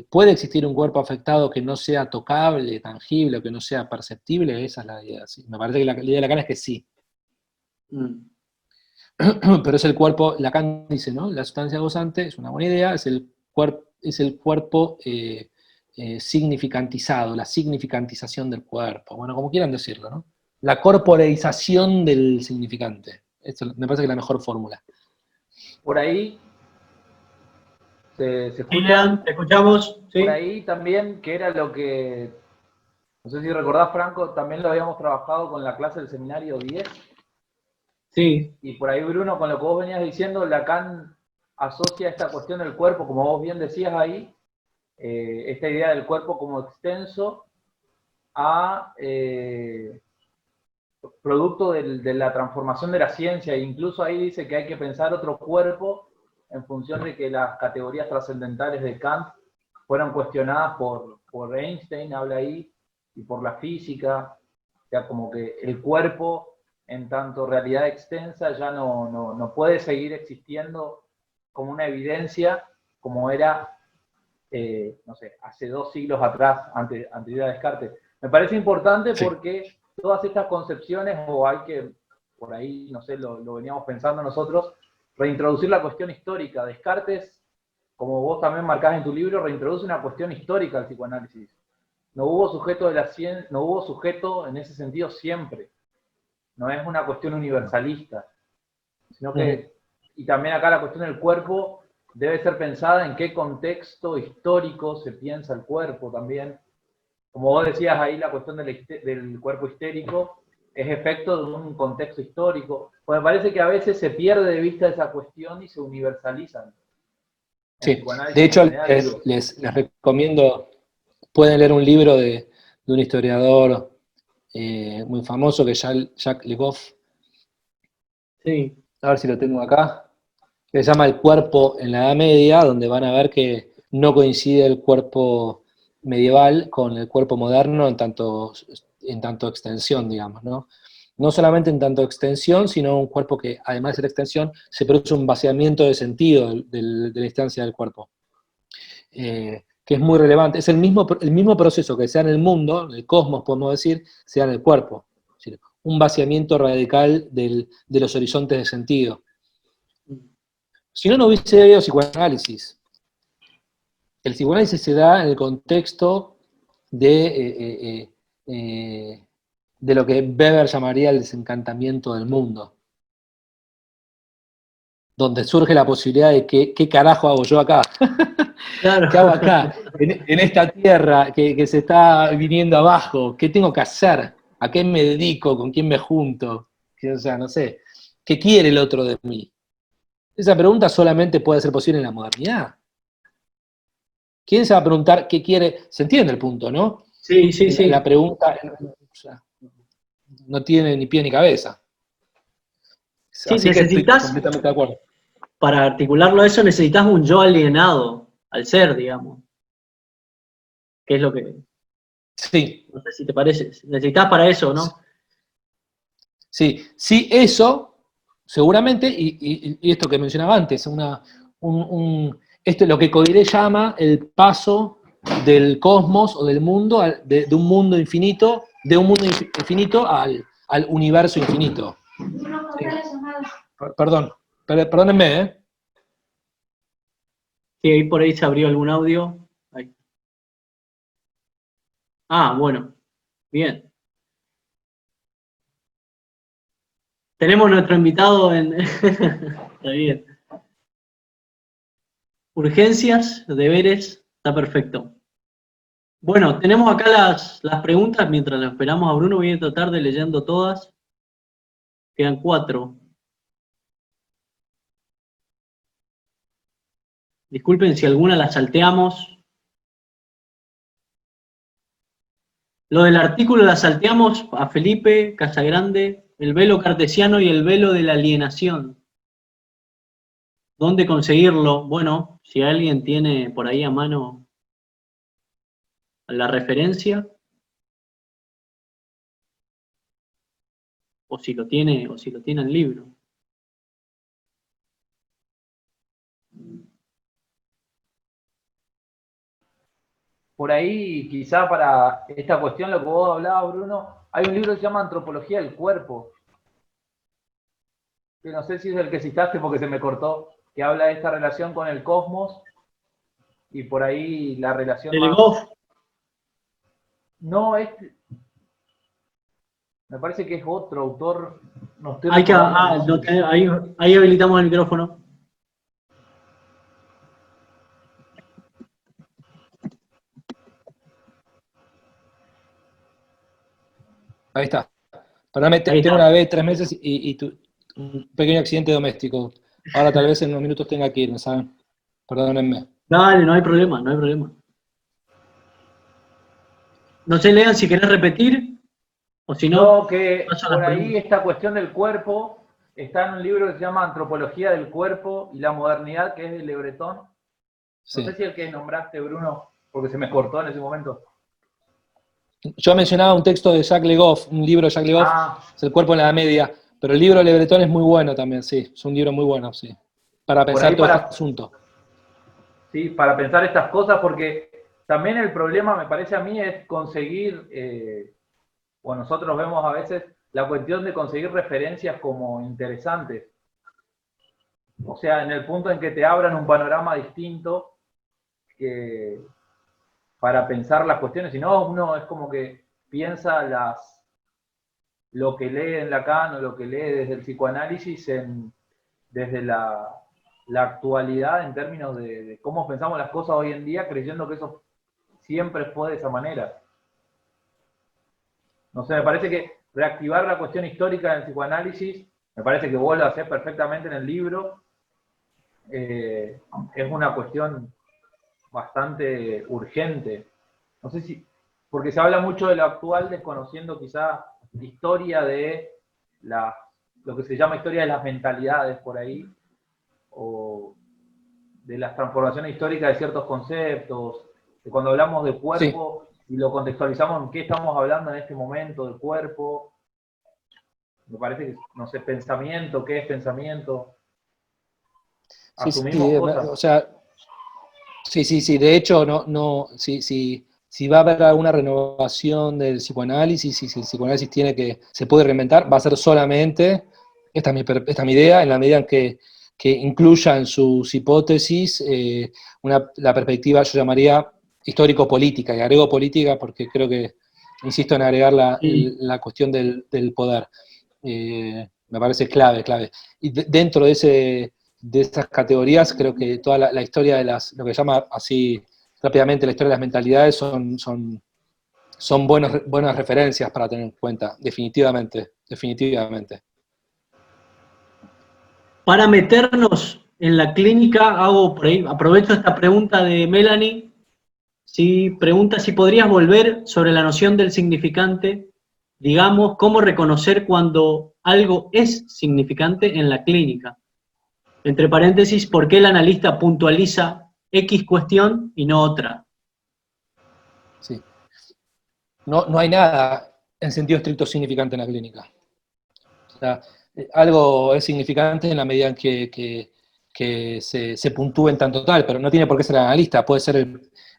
puede existir un cuerpo afectado que no sea tocable, tangible, o que no sea perceptible. Esa es la idea. ¿Sí? Me parece que la idea de Lacan es que sí. Pero es el cuerpo, Lacan dice, ¿no? La sustancia gozante es una buena idea, es el cuerpo significantizado, la significantización del cuerpo, bueno, como quieran decirlo, ¿no? La corporeización del significante. Esto me parece que es la mejor fórmula. Por ahí se Sí, escucha, Lean, te escuchamos. ¿Sí? por ahí también, que era lo que, no sé si recordás, Franco, también lo habíamos trabajado con la clase del seminario 10, Sí, y por ahí, Bruno, con lo que vos venías diciendo, Lacan asocia esta cuestión del cuerpo, como vos bien decías ahí, esta idea del cuerpo como extenso a producto de la transformación de la ciencia, e incluso ahí dice que hay que pensar otro cuerpo en función de que las categorías trascendentales de Kant fueron cuestionadas por Einstein, habla ahí, y por la física, o sea, como que el cuerpo en tanto realidad extensa ya no puede seguir existiendo como una evidencia como era, no sé, hace 2 siglos atrás, anterior a Descartes. Me parece importante porque todas estas concepciones, o hay que, por ahí, no sé, lo veníamos pensando nosotros, reintroducir la cuestión histórica. Descartes, como vos también marcás en tu libro, reintroduce una cuestión histórica al psicoanálisis. No hubo sujeto de la ciencia, no hubo sujeto en ese sentido siempre. No es una cuestión universalista, sino que, y también acá la cuestión del cuerpo debe ser pensada en qué contexto histórico se piensa el cuerpo también. Como vos decías ahí, la cuestión del cuerpo histérico es efecto de un contexto histórico. Pues me parece que a veces se pierde de vista esa cuestión y se universalizan. Sí, de hecho les recomiendo, pueden leer un libro de un historiador muy famoso que es Jacques Le Goff. sí. A ver si lo tengo acá. Que se llama El cuerpo en la Edad Media, donde van a ver que no coincide el cuerpo medieval con el cuerpo moderno en tanto extensión, digamos, ¿no? No solamente en tanto extensión, sino un cuerpo que, además de ser extensión, se produce un vaciamiento de sentido de la instancia del cuerpo. Que es muy relevante. Es el mismo proceso que se da en el mundo, en el cosmos, podemos decir, se da en el cuerpo. Es decir, un vaciamiento radical de los horizontes de sentido. Si no, no hubiese habido psicoanálisis. El psicoanálisis se da en el contexto de lo que Weber llamaría el desencantamiento del mundo. Donde surge la posibilidad de ¿qué carajo hago yo acá? Claro. ¿Qué hago acá? En esta tierra que se está viniendo abajo, ¿qué tengo que hacer? ¿A qué me dedico? ¿Con quién me junto? O sea, no sé. ¿Qué quiere el otro de mí? Esa pregunta solamente puede ser posible en la modernidad. ¿Quién se va a preguntar qué quiere? Se entiende el punto, ¿no? Sí, sí, sí. La pregunta o sea, no tiene ni pie ni cabeza. Sí, Así que estoy necesitas, completamente de acuerdo. para articularlo a eso, necesitas un yo alienado al ser, digamos. Que es lo que, Sí, no sé si te parece, necesitas para eso, ¿no? sí, eso, seguramente, y esto que mencionaba antes, esto es lo que Coiré llama el paso del cosmos o del mundo, de un mundo infinito, al universo infinito. Sí. Perdón, perdónenme, ¿eh? Sí, ahí por ahí se abrió algún audio. Ahí. Ah, bueno, bien. Tenemos nuestro invitado en... Está bien. Urgencias, deberes, está perfecto. Bueno, tenemos acá las preguntas. Mientras lo esperamos a Bruno, voy a tratar de leyendo todas. Quedan 4. Disculpen si alguna la salteamos. Lo del artículo la salteamos a Felipe Casagrande, el velo cartesiano y el velo de la alienación. ¿Dónde conseguirlo? Bueno, si alguien tiene por ahí a mano la referencia, o si lo tiene el libro. Por ahí, quizá para esta cuestión, lo que vos hablabas, Bruno, hay un libro que se llama Antropología del Cuerpo, que no sé si es el que citaste porque se me cortó, que habla de esta relación con el cosmos y por ahí la relación ¿De más... Legoff? No, me parece que es otro autor, no estoy Hay que, recordando el nombre. ahí habilitamos el micrófono. Ahí está. Perdóname, Ahí tengo está. una bebé de 3 meses y un pequeño accidente doméstico. Ahora tal vez en unos minutos tenga que irme, ¿saben? Perdónenme. Dale, no hay problema, no hay problema. No sé, Lean, si querés repetir, o si no, No, que paso a por las ahí preguntas. esta cuestión del cuerpo está en un libro que se llama Antropología del Cuerpo y la Modernidad, que es de Le Breton. No Sí. sé si el que nombraste, Bruno, porque se me cortó en ese momento. Yo mencionaba un texto de Jacques Legoff, un libro de Jacques Legoff, es El cuerpo en la Edad Media, pero el libro de Le Breton es muy bueno también, sí, es un libro muy bueno, sí, para Por pensar ahí todo este para, asunto. sí, para pensar estas cosas, porque también el problema, me parece a mí, es conseguir, o nosotros vemos a veces la cuestión de conseguir referencias como interesantes. O sea, en el punto en que te abran un panorama distinto para pensar las cuestiones, si no, uno es como que piensa lo que lee en Lacan o lo que lee desde el psicoanálisis desde la actualidad en términos de cómo pensamos las cosas hoy en día, creyendo que eso siempre fue de esa manera. No sé, me parece que reactivar la cuestión histórica del psicoanálisis, me parece que vos lo hacés perfectamente en el libro, es una cuestión bastante urgente. No sé si, porque se habla mucho de lo actual, desconociendo quizá la historia de lo que se llama historia de las mentalidades por ahí, o de las transformaciones históricas de ciertos conceptos, de cuando hablamos de cuerpo y lo contextualizamos en qué estamos hablando en este momento del cuerpo. Me parece que, no sé, pensamiento, ¿qué es pensamiento? Sí, Asumimos sí, cosas. o sea, sí, de hecho, si va a haber alguna renovación del psicoanálisis, y si el psicoanálisis se puede reinventar, va a ser solamente, esta es mi idea, en la medida en que incluya en sus hipótesis la perspectiva, yo llamaría histórico-política, y agrego política porque creo que, insisto en agregar Sí. la cuestión del poder. Me parece clave. Y dentro de estas categorías, creo que toda la historia de lo que se llama así rápidamente la historia de las mentalidades son buenas referencias para tener en cuenta, definitivamente. Para meternos en la clínica, hago por ahí, aprovecho esta pregunta de Melanie. Si pregunta si podrías volver sobre la noción del significante, digamos, cómo reconocer cuando algo es significante en la clínica. Entre paréntesis, ¿por qué el analista puntualiza X cuestión y no otra? Sí. No hay nada en sentido estricto significante en la clínica. O sea, algo es significante en la medida en que se puntúe en tanto tal, pero no tiene por qué ser el analista, puede ser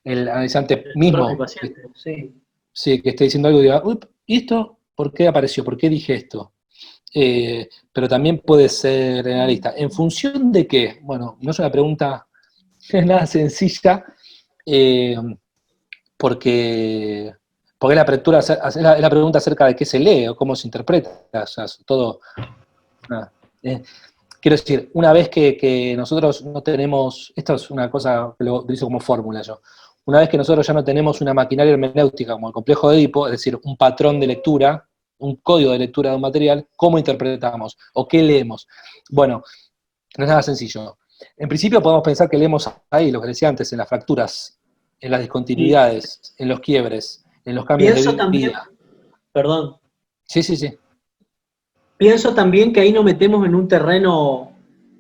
el analizante El propio mismo, paciente, sí. sí, que esté diciendo algo y diga, uy, ¿y esto? ¿Por qué apareció? ¿Por qué dije esto? Pero también puede ser el analista. ¿En función de qué? Bueno, no es una pregunta nada sencilla, porque es la pregunta acerca de qué se lee o cómo se interpreta, o sea, todo. Nada. Quiero decir, una vez que nosotros no tenemos, esto es una cosa que lo utilizo como fórmula yo, una vez que nosotros ya no tenemos una maquinaria hermenéutica como el complejo de Edipo, es decir, un patrón de lectura, un código de lectura de un material, ¿cómo interpretamos? ¿O qué leemos? Bueno, no es nada sencillo. En principio podemos pensar que leemos ahí, lo que decía antes, en las fracturas, en las Sí. discontinuidades, en los quiebres, en los cambios Pienso de también, vida. perdón, Sí. pienso también que ahí nos metemos en un terreno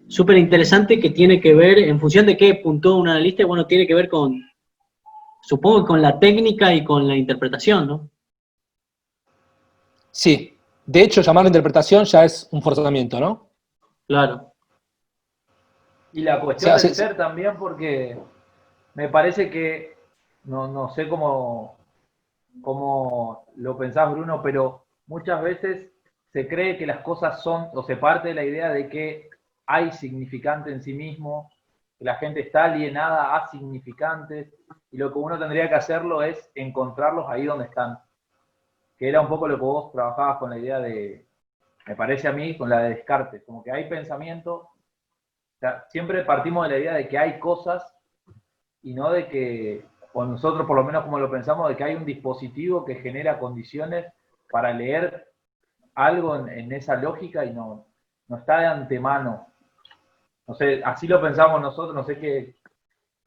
súper interesante que tiene que ver, en función de qué puntúa un analista, bueno, tiene que ver con, supongo que con la técnica y con la interpretación, ¿no? Sí, de hecho llamarlo interpretación ya es un forzamiento, ¿no? Claro, Y la O cuestión sea, del ser también, porque me parece que, no sé cómo lo pensás, Bruno, pero muchas veces se cree que las cosas son, o se parte de la idea de que hay significante en sí mismo, que la gente está alienada a significantes, y lo que uno tendría que hacerlo es encontrarlos ahí donde están, que era un poco lo que vos trabajabas con la idea de, me parece a mí, con la de Descartes, como que hay pensamiento, o sea, siempre partimos de la idea de que hay cosas y no de que, o nosotros por lo menos como lo pensamos, de que hay un dispositivo que genera condiciones para leer algo en esa lógica y no está de antemano. No sé, así lo pensamos nosotros, no sé qué,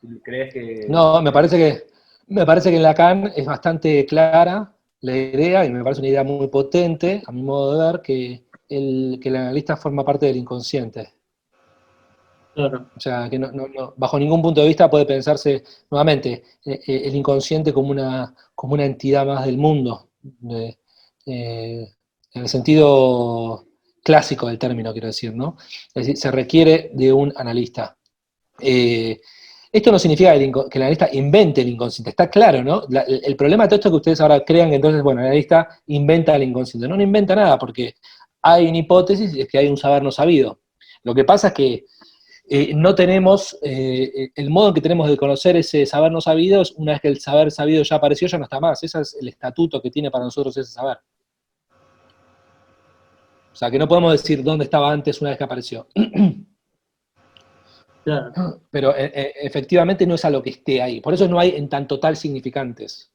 si crees que... no, me parece que en Lacan es bastante clara la idea, y me parece una idea muy potente, a mi modo de ver, que el analista forma parte del inconsciente. claro. O sea, que bajo ningún punto de vista puede pensarse, nuevamente, el inconsciente como una entidad más del mundo, eh, en el sentido clásico del término, quiero decir, ¿no? Es decir, se requiere de un analista. Eh, Esto no significa que el analista invente el inconsciente, está claro, ¿no? El problema de todo esto es que ustedes ahora crean que entonces, bueno, el analista inventa el inconsciente. No inventa nada, porque hay una hipótesis, y es que hay un saber no sabido. Lo que pasa es que no tenemos, el modo en que tenemos de conocer ese saber no sabido, es una vez que el saber sabido ya apareció, ya no está más. Ese es el estatuto que tiene para nosotros ese saber. O sea, que no podemos decir dónde estaba antes una vez que apareció. Claro. Pero efectivamente no es a lo que esté ahí. Por eso no hay en tan total significantes.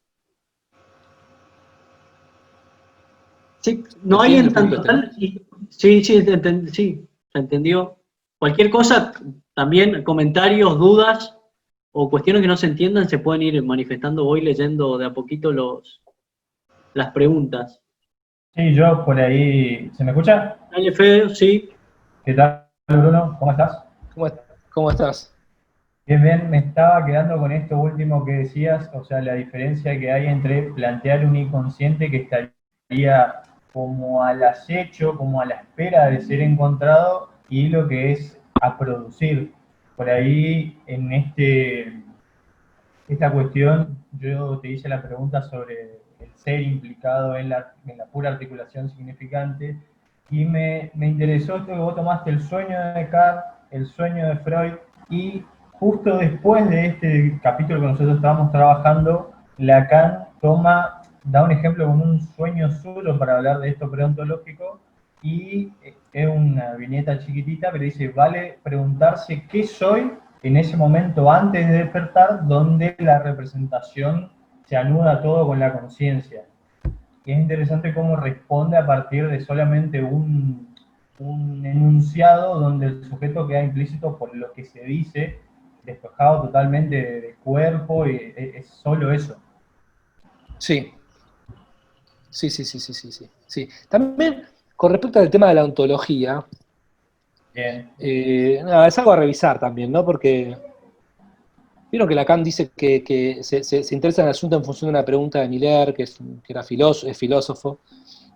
Sí, ¿Se no hay entiende en el tanto punto este, no? tal. Sí, sí, sí, se entendió. Cualquier cosa, también comentarios, dudas o cuestiones que no se entiendan se pueden ir manifestando. Voy leyendo de a poquito las preguntas. Sí, yo por ahí. ¿Se me escucha? Dale, Fede, sí. ¿Qué tal, Bruno? ¿Cómo estás? ¿Cómo, cómo estás? Bien, bien, me estaba quedando con esto último que decías, o sea, la diferencia que hay entre plantear un inconsciente que estaría como al acecho, como a la espera de ser encontrado, y lo que es a producir. Por ahí, en esta cuestión, yo te hice la pregunta sobre el ser implicado en la pura articulación significante, y me interesó esto que vos tomaste el sueño de Descartes, el sueño de Freud, y justo después de este capítulo que nosotros estábamos trabajando, Lacan da un ejemplo con un sueño suyo para hablar de esto preontológico, y es una viñeta chiquitita, pero dice, vale preguntarse qué soy en ese momento antes de despertar, donde la representación se anuda todo con la conciencia. Y es interesante cómo responde a partir de solamente un enunciado donde el sujeto queda implícito por lo que se dice, despojado totalmente del cuerpo, y es solo eso. Sí. Sí. También, con respecto al tema de la ontología, Bien. nada, es algo a revisar también, ¿no? Porque vieron que Lacan dice que se interesa en el asunto en función de una pregunta de Miller, que era es filósofo,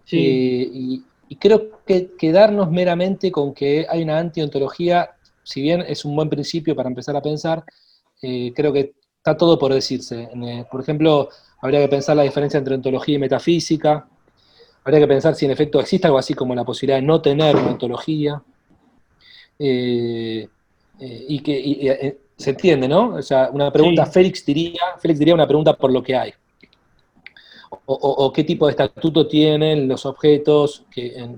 Sí, y creo que quedarnos meramente con que hay una antiontología, si bien es un buen principio para empezar a pensar, creo que está todo por decirse. Por ejemplo, habría que pensar la diferencia entre ontología y metafísica, habría que pensar si en efecto existe algo así como la posibilidad de no tener una ontología, se entiende, ¿no? O sea, una pregunta, sí, Félix diría una pregunta por lo que hay. O qué tipo de estatuto tienen los objetos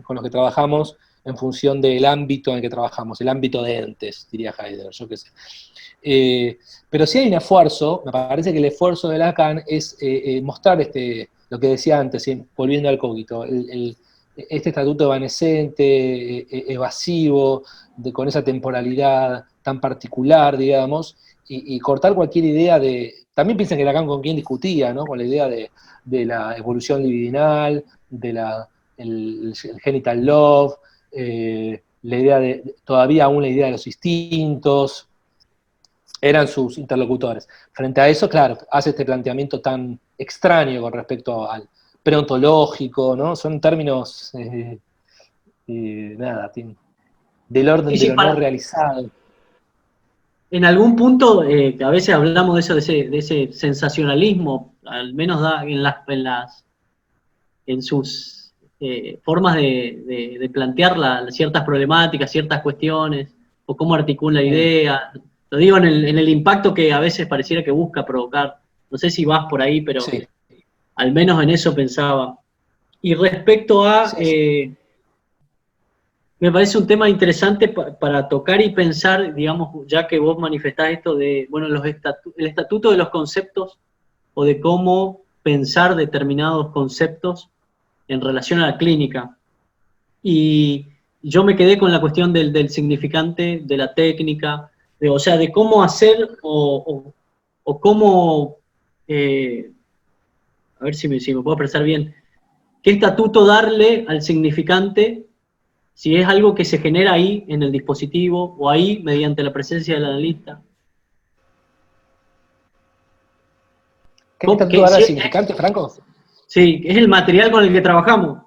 con los que trabajamos en función del ámbito en el que trabajamos, el ámbito de entes, diría Heidegger, yo qué sé. Pero si hay un esfuerzo, me parece que el esfuerzo de Lacan es mostrar lo que decía antes, volviendo al cogito, este estatuto evanescente, evasivo, con esa temporalidad tan particular, digamos, y cortar cualquier idea de... También piensan que Lacan con quién discutía, ¿no? Con la idea de la evolución libidinal, el genital love, la idea todavía aún la idea de los instintos, eran sus interlocutores. Frente a eso, claro, hace este planteamiento tan extraño con respecto al preontológico, ¿no? Son términos, nada, del orden Sí, de sí, lo no realizado. en algún punto, a veces hablamos de eso, de ese sensacionalismo, al menos da en sus formas de plantear ciertas problemáticas, ciertas cuestiones, o cómo articula idea. Lo digo en el impacto que a veces pareciera que busca provocar. No sé si vas por ahí, pero Sí, al menos en eso pensaba. Y respecto a, sí, sí. me parece un tema interesante para tocar y pensar, digamos, ya que vos manifestás esto de, bueno, el estatuto de los conceptos o de cómo pensar determinados conceptos en relación a la clínica. Y yo me quedé con la cuestión del significante, de la técnica, o sea, de cómo hacer o cómo, a ver si me puedo expresar bien, qué estatuto darle al significante si es algo que se genera ahí en el dispositivo o ahí mediante la presencia del analista. ¿Qué estatuto dará significante, Franco? Sí, es el material con el que trabajamos.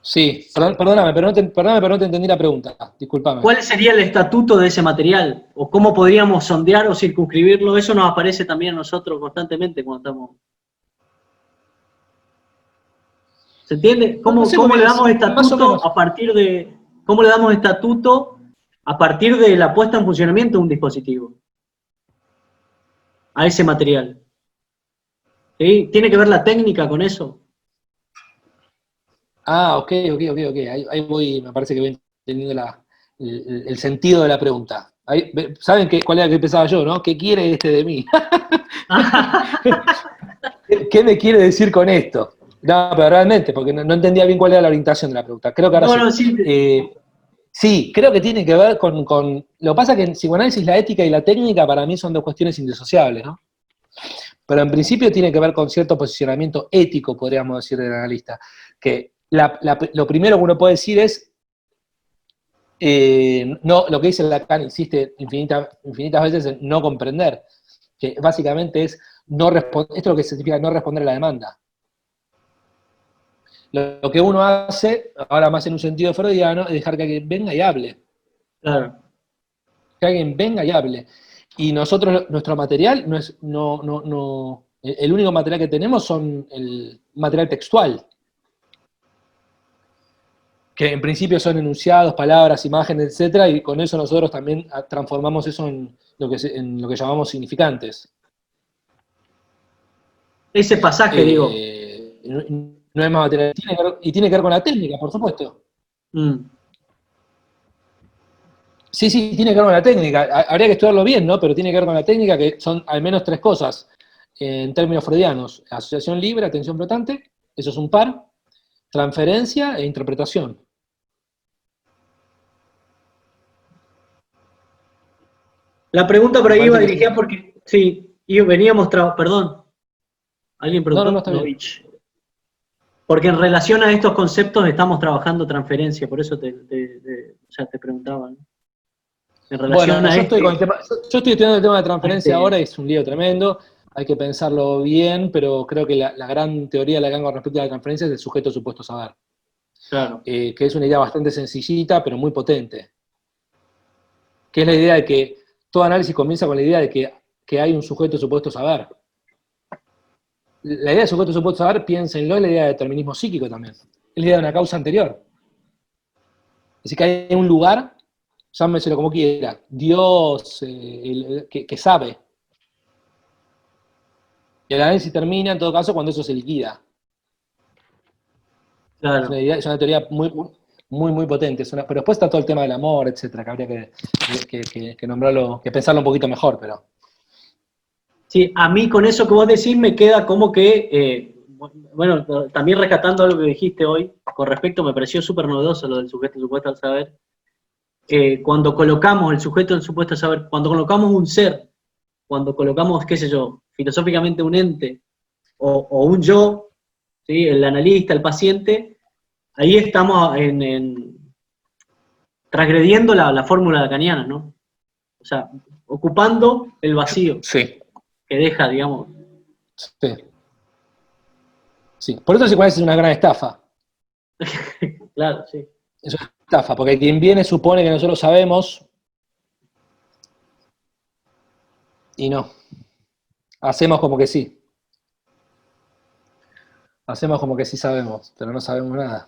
Sí, perdóname, pero no te entendí la pregunta. Discúlpame. ¿Cuál sería el estatuto de ese material? ¿O cómo podríamos sondear o circunscribirlo? Eso nos aparece también a nosotros constantemente cuando estamos... ¿Se entiende? No sé, ¿Cómo le damos más o estatuto menos. a partir de... ¿Cómo le damos estatuto a partir de la puesta en funcionamiento de un dispositivo? A ese material. ¿Sí? ¿Tiene que ver la técnica con eso? Ah, ok. Ahí voy, me parece que voy entendiendo el sentido de la pregunta. ¿Saben cuál era que pensaba yo, no? ¿Qué quiere este de mí? ¿Qué me quiere decir con esto? No, pero realmente, porque no entendía bien cuál era la orientación de la pregunta. Creo que ahora No, sí. no, sí. Sí, creo que tiene que ver con... Lo que pasa es que en psicoanálisis la ética y la técnica para mí son dos cuestiones indisociables, ¿no? Pero en principio tiene que ver con cierto posicionamiento ético, podríamos decir, del analista. Que lo primero que uno puede decir es, no, lo que dice Lacan, insiste infinitas veces en no comprender, que básicamente es esto es lo que significa no responder a la demanda. Lo que uno hace, ahora más en un sentido freudiano, es dejar que alguien venga y hable. Claro. Que alguien venga y hable. Y nosotros, nuestro material el único material que tenemos son el material textual, que en principio son enunciados, palabras, imágenes, etcétera, y con eso nosotros también transformamos eso en lo que llamamos significantes. Ese pasaje, digo. No es más material. Tiene que ver con la técnica, por supuesto. Sí, tiene que ver con la técnica. Habría que estudiarlo bien, ¿no? Pero tiene que ver con la técnica, que son al menos tres cosas. En términos freudianos, asociación libre, atención flotante, eso es un par, transferencia e interpretación. La pregunta por Me ahí iba parece que dirigida sí. porque, sí, veníamos, perdón, ¿alguien No, preguntó? está bien. Novich. Porque en relación a estos conceptos estamos trabajando transferencia, por eso te preguntaba, ¿no? En relación Bueno, a yo estoy este... estudiando el tema de transferencia este ahora y es un lío tremendo, hay que pensarlo bien, pero creo que la gran teoría de Lacan con respecto a la transferencia es el sujeto supuesto saber, claro, que es una idea bastante sencillita, pero muy potente, que es la idea de que todo análisis comienza con la idea de que hay un sujeto supuesto saber. La idea de sujeto supuesto saber, piénsenlo, es la idea de determinismo psíquico también, es la idea de una causa anterior. Es decir, que hay un lugar, llámeselo como quiera, Dios, que sabe. Y el análisis termina, en todo caso, cuando eso se liquida. claro. Es una teoría muy potente. Pero después está todo el tema del amor, etcétera, que habría que nombrarlo, que pensarlo un poquito mejor, pero... Sí, a mí con eso que vos decís me queda como que, bueno, también rescatando algo que dijiste hoy, con respecto, me pareció súper novedoso lo del sujeto supuesto al saber. Cuando colocamos el sujeto del supuesto al saber, cuando colocamos un ser, cuando colocamos, qué sé yo, filosóficamente un ente, o un yo, ¿sí? El analista, el paciente, ahí estamos transgrediendo la fórmula lacaniana, ¿no? O sea, ocupando el vacío Sí, que deja, digamos. sí. Sí. Por eso igual es una gran estafa. Claro, sí. Es una estafa, porque quien viene supone que nosotros sabemos y no. Hacemos como que sí. Hacemos como que sí sabemos, pero no sabemos nada.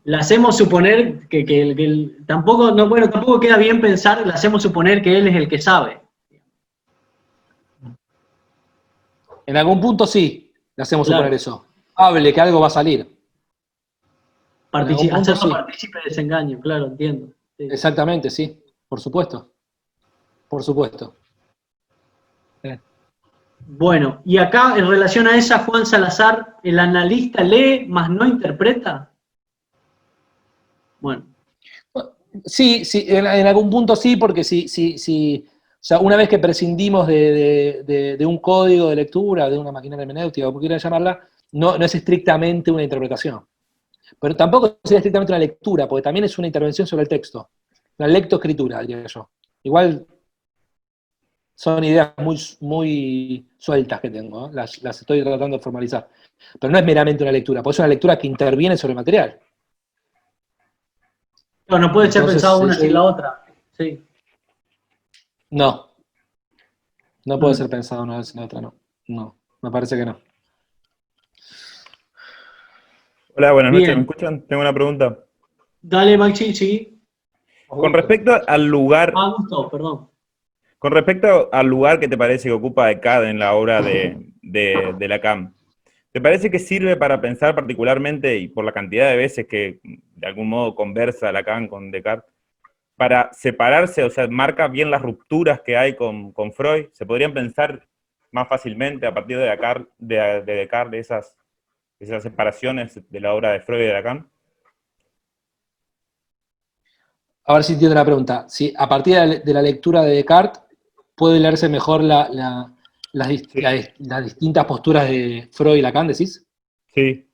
Le hacemos suponer tampoco, no, bueno, tampoco queda bien pensar, le hacemos suponer que él es el que sabe. En algún punto sí, le hacemos Claro. suponer eso. Hable que algo va a salir. En algún punto Hacerlo sí. partícipe de desengaño, claro, entiendo. Sí. Exactamente, sí. Por supuesto. Por supuesto. Bueno, y acá en relación a esa, Juan Salazar, ¿el analista lee, mas no interpreta? Bueno. Sí, sí, en algún punto sí, porque sí. O sea, una vez que prescindimos de un código de lectura, de una maquinaria hermenéutica, como quieran llamarla, no es estrictamente una interpretación. Pero tampoco sería estrictamente una lectura, porque también es una intervención sobre el texto. Una lectoescritura, diría yo. Igual son ideas muy sueltas que tengo, ¿eh? Las estoy tratando de formalizar. Pero no es meramente una lectura, porque es una lectura que interviene sobre el material. No puede ser Entonces, pensado una sin la otra. Sí. No puede ser pensado una vez sin la otra, no. No, me parece que no. Hola, buenas noches, ¿me Bien. escuchan? Tengo una pregunta. Dale, Maxi, sí. Con respecto al lugar, Gusto, perdón. con respecto al lugar que te parece que ocupa Descartes en la obra de Lacan, ¿te parece que sirve para pensar particularmente, y por la cantidad de veces que de algún modo conversa Lacan con Descartes, para separarse, o sea, marca bien las rupturas que hay con Freud? ¿Se podrían pensar más fácilmente a partir de Descartes esas separaciones de la obra de Freud y de Lacan? A ver si entiendo la pregunta. Si a partir de la lectura de Descartes puede leerse mejor las distintas posturas de Freud y Lacan, ¿decís? Sí.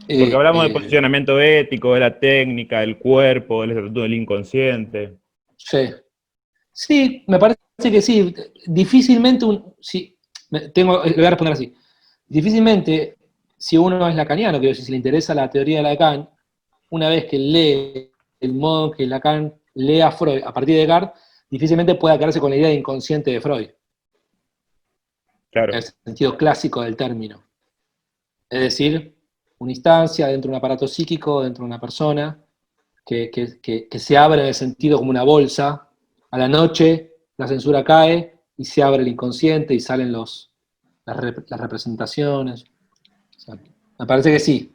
Porque hablamos de posicionamiento ético, de la técnica, del cuerpo, del estatuto del inconsciente. Sí. Sí, me parece que sí. Difícilmente, lo voy a responder así. Difícilmente, si uno es lacaniano, quiero decir, si le interesa la teoría de Lacan, una vez que lee el modo que Lacan lee a Freud a partir de Descartes, difícilmente pueda quedarse con la idea de inconsciente de Freud. Claro. En el sentido clásico del término. Es decir, una instancia dentro de un aparato psíquico, dentro de una persona, que se abre en el sentido como una bolsa. A la noche la censura cae y se abre el inconsciente y salen las representaciones. O sea, me parece que sí.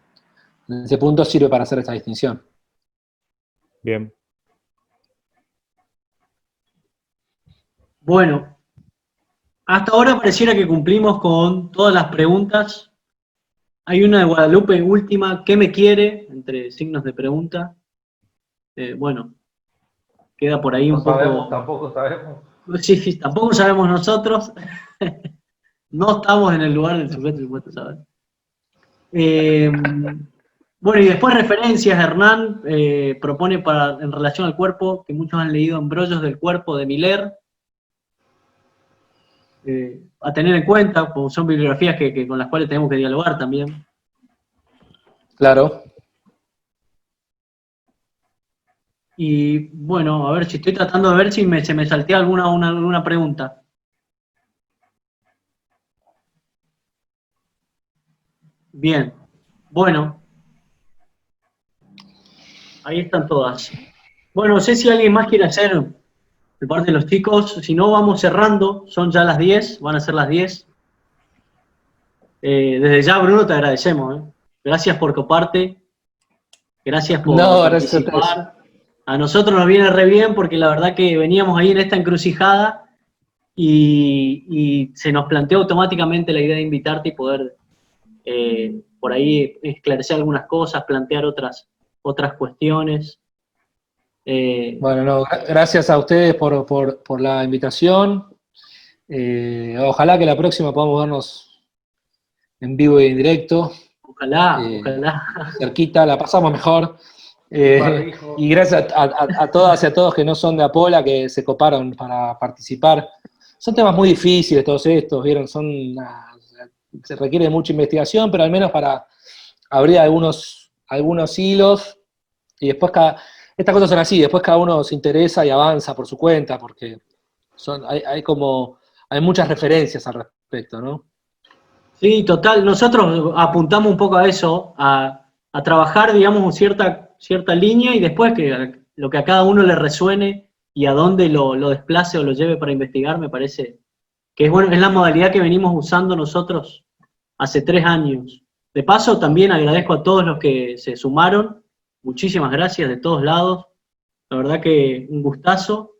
En ese punto sirve para hacer esta distinción. Bien. Bueno, hasta ahora pareciera que cumplimos con todas las preguntas. Hay una de Guadalupe última, ¿qué me quiere? Entre signos de pregunta. Bueno, queda por ahí No un poco... sabemos, tampoco sabemos. Sí, tampoco sabemos nosotros. No estamos en el lugar del sujeto saber. Bueno, y después referencias, Hernán propone en relación al cuerpo, que muchos han leído Embrollos del cuerpo de Miller, a tener en cuenta, como son bibliografías con las cuales tenemos que dialogar también. Claro. Y bueno, a ver si estoy tratando de ver si se me saltea alguna pregunta. Bien, bueno. Ahí están todas. Bueno, no sé si alguien más quiere hacer de parte de los chicos. Si no, vamos cerrando. Son ya las 10, van a ser las 10. Desde ya, Bruno, te agradecemos. Gracias por coparte. Gracias por participar. A nosotros nos viene re bien porque la verdad que veníamos ahí en esta encrucijada y se nos planteó automáticamente la idea de invitarte y poder por ahí esclarecer algunas cosas, plantear otras cuestiones. Bueno, no, gracias a ustedes por la invitación. Ojalá que la próxima podamos vernos en vivo y en directo. Ojalá, Eh, ojalá. cerquita, la pasamos mejor. Barbijo. Y gracias a todas y a todos que no son de Apola, que se coparon para participar. Son temas muy difíciles todos estos, ¿vieron? Se requiere mucha investigación, pero al menos para abrir algunos hilos, y después estas cosas son así, después cada uno se interesa y avanza por su cuenta, porque hay muchas referencias al respecto, ¿no? Sí, total. Nosotros apuntamos un poco a eso, a trabajar, digamos, cierta línea y después que lo que a cada uno le resuene y a dónde lo desplace o lo lleve para investigar, me parece que es la modalidad que venimos usando nosotros hace 3 años. De paso, también agradezco a todos los que se sumaron. Muchísimas gracias de todos lados. La verdad que un gustazo.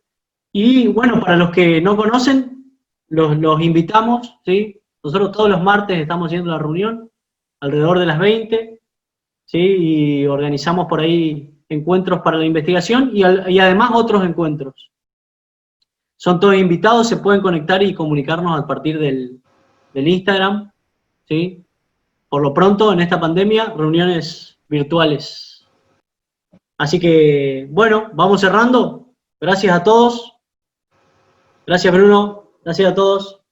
Y bueno, para los que no conocen, los invitamos, ¿sí? Nosotros todos los martes estamos haciendo la reunión, alrededor de las 20, ¿sí? Y organizamos por ahí encuentros para la investigación y además otros encuentros. Son todos invitados, se pueden conectar y comunicarnos a partir del Instagram, ¿sí? Por lo pronto, en esta pandemia, reuniones virtuales. Así que, bueno, vamos cerrando. Gracias a todos. Gracias, Bruno. Gracias a todos.